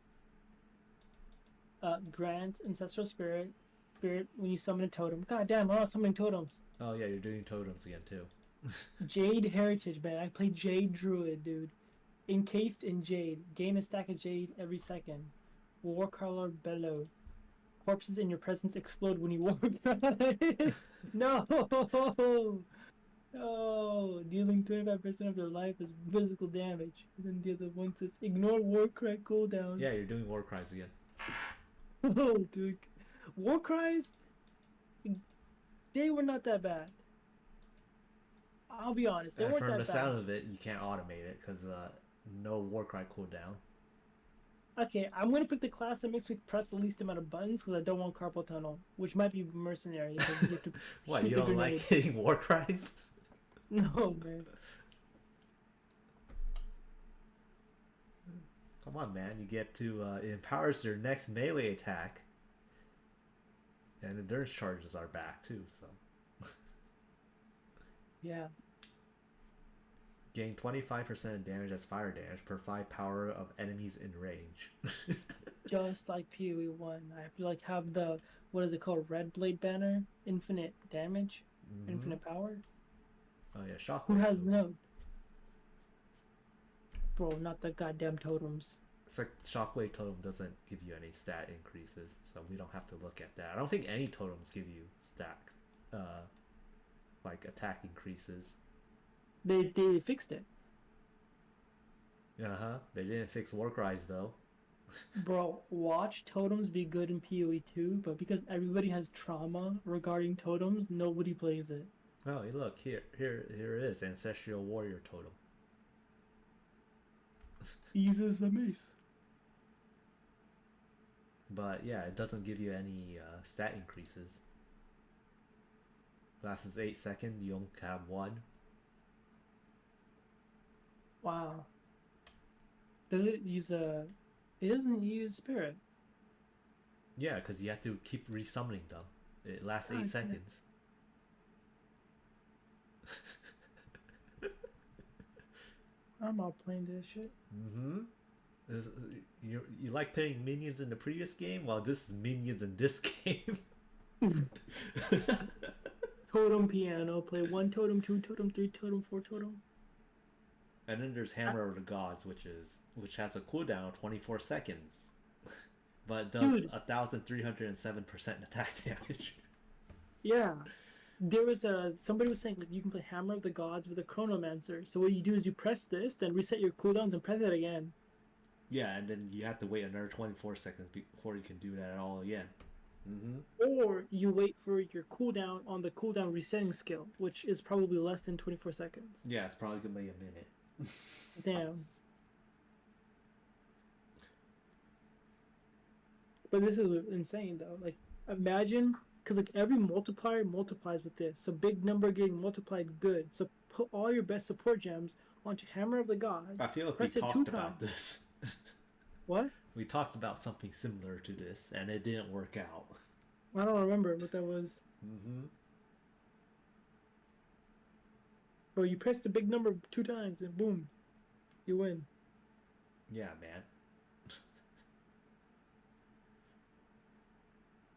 Grant Ancestral Spirit. Spirit when you summon a totem. God damn, I'm not summoning totems. Oh yeah, you're doing totems again too. Jade Heritage, man. I play Jade Druid, dude. Encased in Jade. Gain a stack of Jade every second. Warcaller Bellow. Corpses in your presence explode when you walk. No! No! Dealing 25% of their life as physical damage. And then the other one says, ignore Warcry cooldowns. Yeah, you're doing war cries again. Oh, dude. Warcries, they were not that bad. I'll be honest, they And weren't from that the bad. sound of it, you can't automate it because no Warcry cooldown. Okay, I'm gonna pick the class that makes me press the least amount of buttons because I don't want carpal tunnel, which might be mercenary. Because you have to What, shoot you the don't grenade. like hitting Warcries? No, man. Come on, man. You get to it empowers your next melee attack, and endurance charges are back too. So Yeah. gain 25% damage as fire damage per 5 power of enemies in range. Just like PoE 1. I have to like have the what is it called? Red Blade banner? Infinite damage? Mhm. Infinite power? Oh yeah, shockwave. Who has no? Bro, not the goddamn totems. It's like shockwave totem doesn't give you any stat increases, so we don't have to look at that. I don't think any totems give you like attack increases. They fixed it. Uh-huh. They didn't fix Warcries though. Bro, watch totems be good in PoE 2, but because everybody has trauma regarding totems, nobody plays it. Oh, hey, look here it is, Ancestral Warrior Totem. He uses the mace. But yeah, it doesn't give you any stat increases. Lasts 8 seconds, you only have 1. Wow. Does it use a... It doesn't use spirit. Yeah, because you have to keep resummoning them. It lasts 8 God damn. seconds. I'm not playing this shit. Mm-hmm. You like playing minions in the previous game? Well, this is minions in this game. Totem piano. Play 1 totem, 2 totem, 3 totem, 4 totem. And then there's Hammer of the Gods, which has a cooldown of 24 seconds, but does Dude. 1,307% attack damage. Yeah. There was somebody was saying like you can play Hammer of the Gods with a Chronomancer. So what you do is you press this, then reset your cooldowns and press it again. Yeah, and then you have to wait another 24 seconds before you can do that at all again. Mm-hmm. Or you wait for your cooldown on the cooldown resetting skill, which is probably less than 24 seconds. Yeah, it's probably gonna be a minute. Damn. But this is insane though. Like imagine, because like every multiplier multiplies with this, so big number getting multiplied good. So put all your best support gems onto Hammer of the Gods. I feel like we Press it 2 talked about times. this. What? We talked about something similar to this, and it didn't work out. I don't remember what that was. Mm-hmm. But you press the big number 2 times and boom, you win. Yeah, man.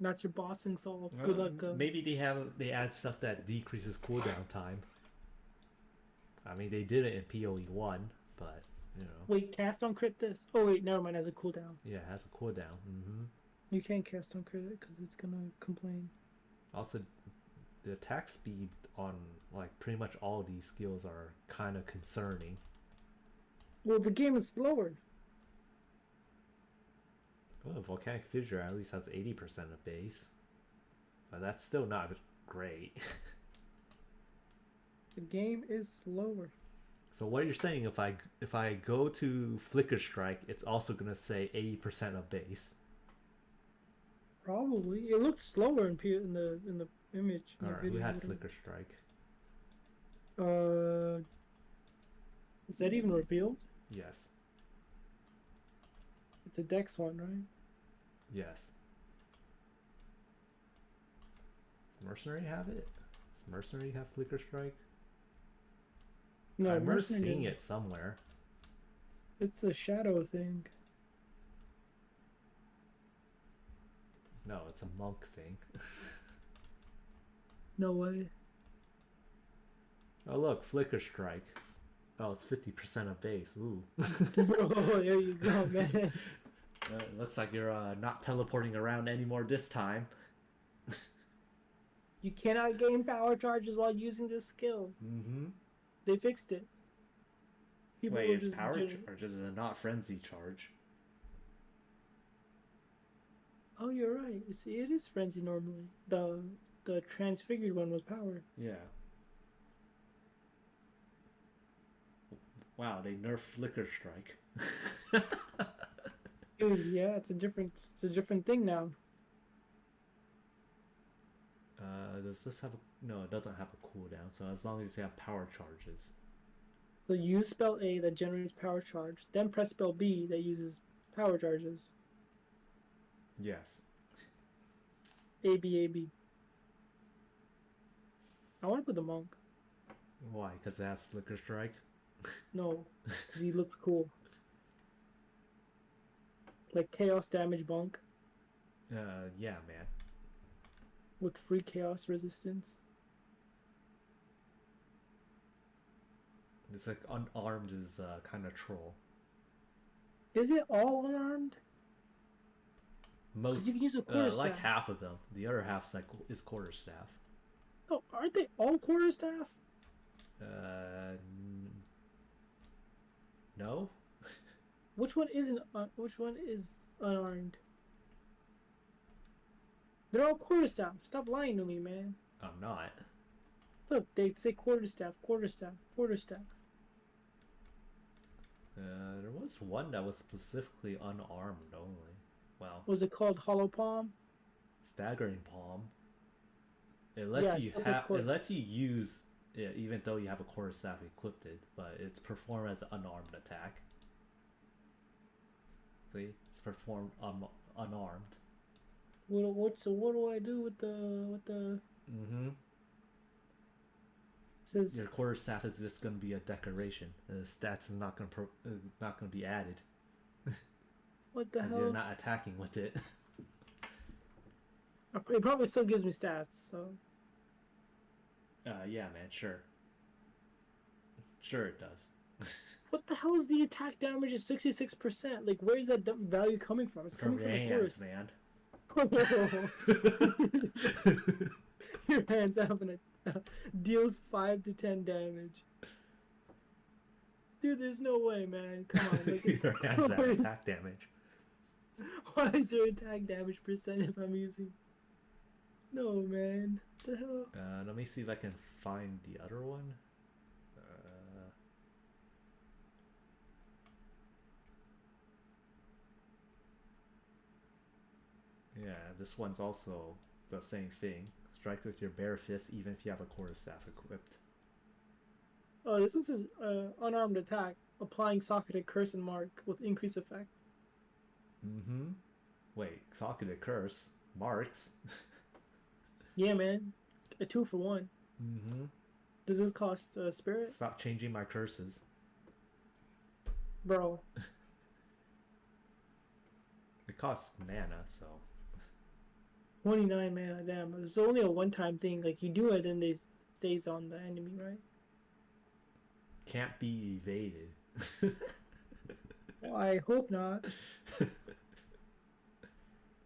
That's your bossing solved. Good luck. Maybe they add stuff that decreases cooldown time. I mean, they did it in PoE1, but you know. Wait, cast on crit this. Oh wait, never mind. It has a cooldown. Yeah, it has a cooldown. Mm-hmm. You can't cast on crit because it's gonna complain. Also, the attack speed on like pretty much all these skills are kind of concerning. Well, the game is slower. Well, Volcanic Fissure at least has 80% of base, but that's still not great. The game is slower. So what you're saying, if I go to Flicker Strike, it's also gonna say 80% of base. Probably. It looks slower in the image. In All the right, video. we had Flicker Strike. Is that even revealed? Yes. It's a Dex one, right? Yes. Does Mercenary have it? Does Mercenary have Flicker Strike? No, I remember Mercenary seeing didn't. it somewhere. It's a shadow thing. No, it's a monk thing. No way. Oh look, Flicker Strike. Oh, it's 50% of base. Ooh. Oh, there you go, man. Looks like you're not teleporting around anymore this time. You cannot gain power charges while using this skill. Mm-hmm. They fixed it. People Wait, were it's just power gen- charges and not frenzy charge. Oh, you're right. You see, it is frenzy normally. The transfigured one was power. Yeah. Wow, they nerfed Flicker Strike. Dude, yeah, it's a different thing now. Does this have a... No, it doesn't have a cooldown, so as long as you have power charges. So use spell A that generates power charge, then press spell B that uses power charges. Yes. A B A B. I want to put the monk. Why? Because it has Flicker Strike? No, because he looks cool. Like chaos damage monk Yeah, man. with free chaos resistance. It's like unarmed is kind of troll. Is it all unarmed? Most, You can use a quarterstaff. like half of them. The other half's like is quarterstaff. No, aren't they all quarterstaff? No. Which one isn't? Which one is unarmed? They're all quarterstaff. Stop lying to me, man. I'm not. Look, they say quarterstaff, quarterstaff, quarterstaff. There was one that was specifically unarmed only. Wow. Was it called Hollow Palm? Staggering Palm. It lets you it lets you use it even though you have a quarterstaff equipped, but it's performed as an unarmed attack. See, it's performed unarmed. What do I do with the? Mm-hmm. It says Your quarterstaff is just gonna be a decoration. The stats is not gonna be added. what the Because hell? you're not attacking with it. It probably still gives me stats. So Yeah, man, sure. Sure it does. what the hell is the attack damage at 66%? Like, where is that value coming from? It's From coming your from the hands, man. Your hands having deals 5 to 10 damage. Dude, there's no way, man. Come on, like it's Your hands have why is, attack damage. why is there attack damage percent if I'm using? No, man. The hell? Let me see if I can find the other one. Uh, yeah, this one's also the same thing. Strike with your bare fist even if you have a quarterstaff equipped. Oh, this one says unarmed attack, applying socketed curse and mark with increased effect. Mm-hmm. Wait, socketed curse? Marks? Yeah, man. A 2-for-1. Mm-hmm. Does this cost spirit? Stop changing my curses. Bro. It costs mana, so... 29 mana, damn. It's only a one-time thing. Like, you do it and it stays on the enemy, right? Can't be evaded. Well, I hope not.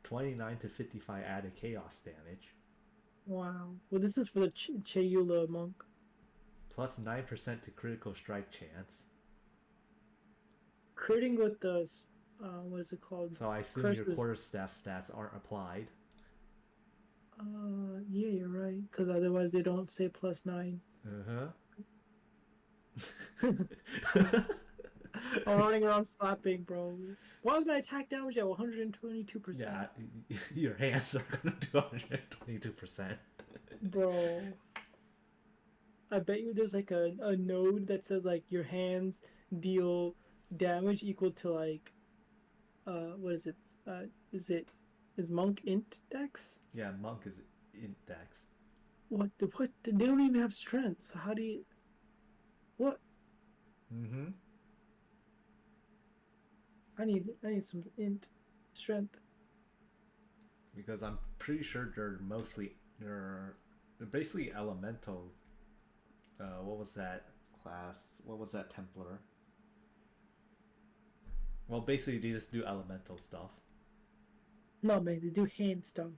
29 to 55 added chaos damage. Wow. Well, this is for the Chayula monk. Plus 9% to critical strike chance. Critting with the, what is it called? So I assume Curses. your quarterstaff stats aren't applied. Yeah, you're right. Because otherwise they don't say +9. Uh-huh. I'm running around slapping, bro. Why is my attack damage at 122%? Yeah, your hands are gonna do 122%. Bro. I bet you there's like a node that says like your hands deal damage equal to like what is it is monk int dex? Yeah, monk is index. What they don't even have strength, so how do you what? Mm-hmm. I need some int strength. Because I'm pretty sure they're basically elemental. What was that class? What was that Templar? Well, basically they just do elemental stuff. No, man, they do hand stuff.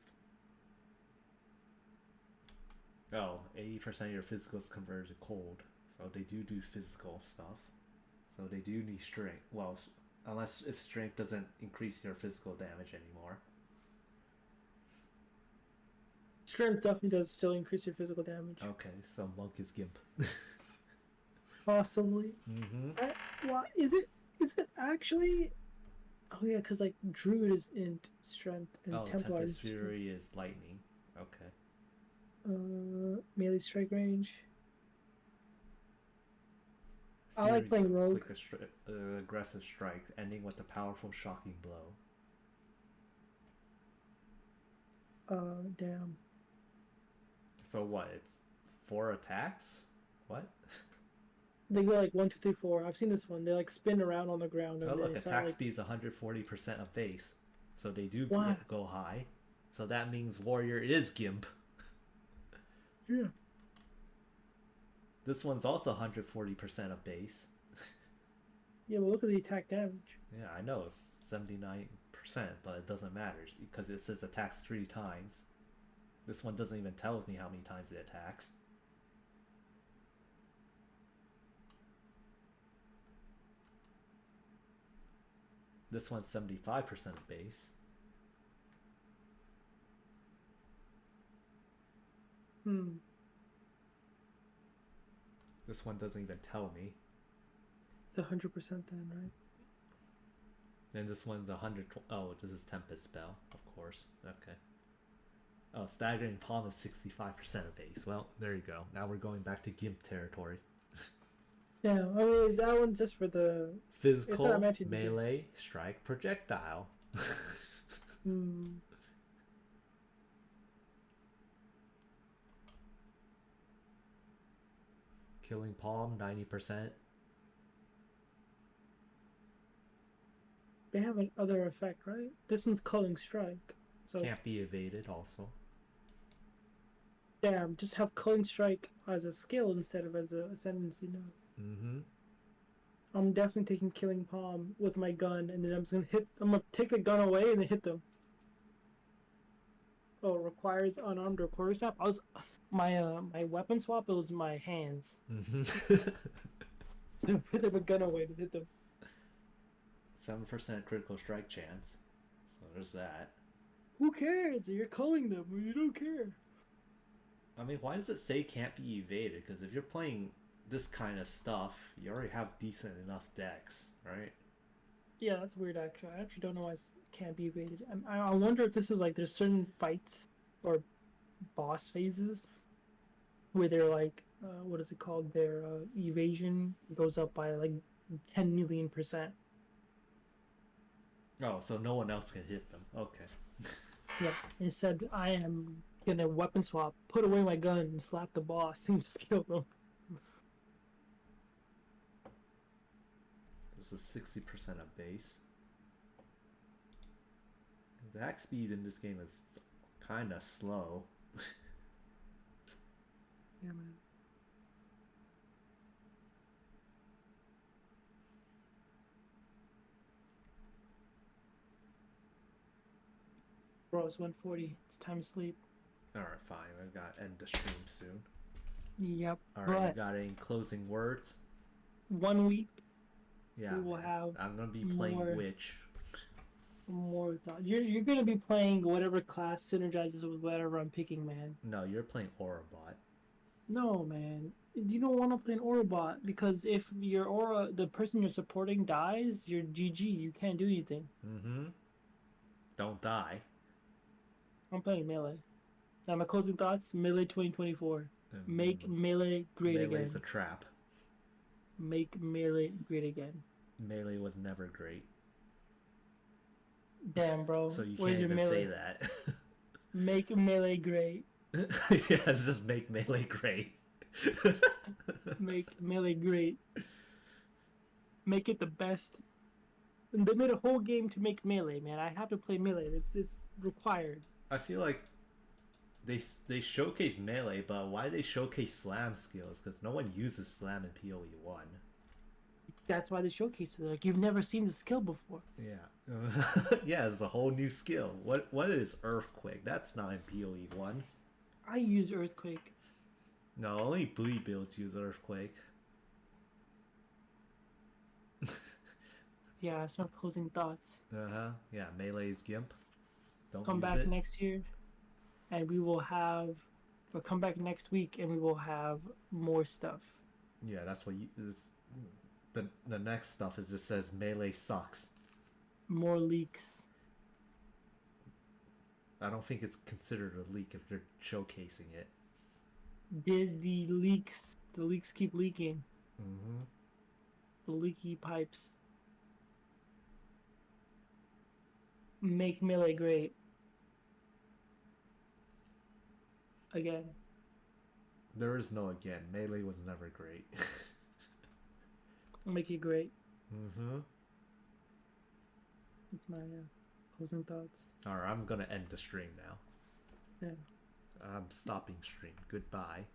Oh, 80% of your physical is converted to cold. So they do physical stuff. So they do need strength. Well, unless if strength doesn't increase your physical damage anymore. Strength definitely does still increase your physical damage. Okay, so monk is gimp. Possibly. Mm-hmm. Well, is it actually? Oh yeah, because like druid is int strength and Templar Tempest is Fury is lightning. Okay. Melee strike range. I Series like playing of rogue. quick aggressive strikes, ending with a powerful, shocking blow. Damn. So what? It's 4 attacks? What? They go like 1, 2, 3, 4. I've seen this one. They like spin around on the ground. And Oh look, they sound attack like... speed is 140% of base. So they do Wow. go high. So that means warrior is gimp. Yeah. This one's also 140% of base. Yeah, but look at the attack damage. Yeah, I know it's 79%, but it doesn't matter because it says attacks 3 times. This one doesn't even tell me how many times it attacks. This one's 75% of base. This one doesn't even tell me. It's 100% then, right? And this one's 100. Oh, this is Tempest spell, of course. Okay. Oh, staggering palm is 65% of base. Well, there you go. Now we're going back to gimp territory. Yeah, I mean that one's just for the Physical, melee, strike, projectile. Killing palm 90%. They have another effect, right? This one's culling strike. So Can't be evaded also. damn, just have culling strike as a skill instead of as a ascendancy now. Mm-hmm. I'm definitely taking killing palm with my gun, and then I'm gonna take the gun away and then hit them. Oh, requires unarmed or quarterstaff. My weapon swap. It was my hands. Mm-hmm. So put them a gun away to hit them. 7% critical strike chance. So there's that. Who cares? You're calling them. You don't care. I mean, why does it say can't be evaded? Because if you're playing this kind of stuff, you already have decent enough decks, right? Yeah, that's weird. Actually, I actually don't know why it can't be evaded. I wonder if this is like there's certain fights or boss phases where they're like, what is it called? Their evasion goes up by like 10 million%. Oh, so no one else can hit them. Okay. Yeah. Instead, I am gonna weapon swap, put away my gun, and slap the boss and just kill them. This is 60% of base. The attack speed in this game is kind of slow. Yeah, man. Bro, it's 1:40. It's time to sleep. Alright, fine. I've got to end the stream soon. Yep. Alright, you But got any closing words? 1 week Yeah, we will man. have I'm gonna be playing more- Witch. more thought. You're gonna be playing whatever class synergizes with whatever I'm picking, man. No, you're playing Aurabot. No, man. You don't want to play an Aura bot because if your Aura, the person you're supporting dies, you're GG. You can't do anything. Mm-hmm. Don't die. I'm playing melee. Now my closing thoughts: Melee 2024. Make melee great Melee's again. a trap. Make melee great again. Melee was never great. Damn, bro. So you Where's can't your even melee? say that. Make melee great. Yeah, it's just make Melee great. Make melee great. Make it the best. And they made a whole game to make melee, man. I have to play melee. It's required. I feel like they showcase Melee, but why they showcase Slam skills? Because no one uses Slam in PoE 1. That's why they showcase it. Like you've never seen the skill before. Yeah. Yeah, it's a whole new skill. What is Earthquake? That's not in PoE 1. I use earthquake. No, only Bleed builds use Earthquake. Yeah, that's my closing thoughts. Uh-huh. Yeah, Melee's Gimp. Don't Come use back it. next year, and we will have. Or come back next week, and we will have more stuff. Yeah, that's what you is. The next stuff is just says Melee sucks. More leaks. I don't think it's considered a leak if they're showcasing it. Did the leaks keep leaking? Mm-hmm. The leaky pipes. Make melee great. Again. There is no again. Melee was never great. Make it great. Mm-hmm. That's my closing thoughts. Alright, I'm gonna end the stream now. Yeah. I'm stopping stream. Goodbye.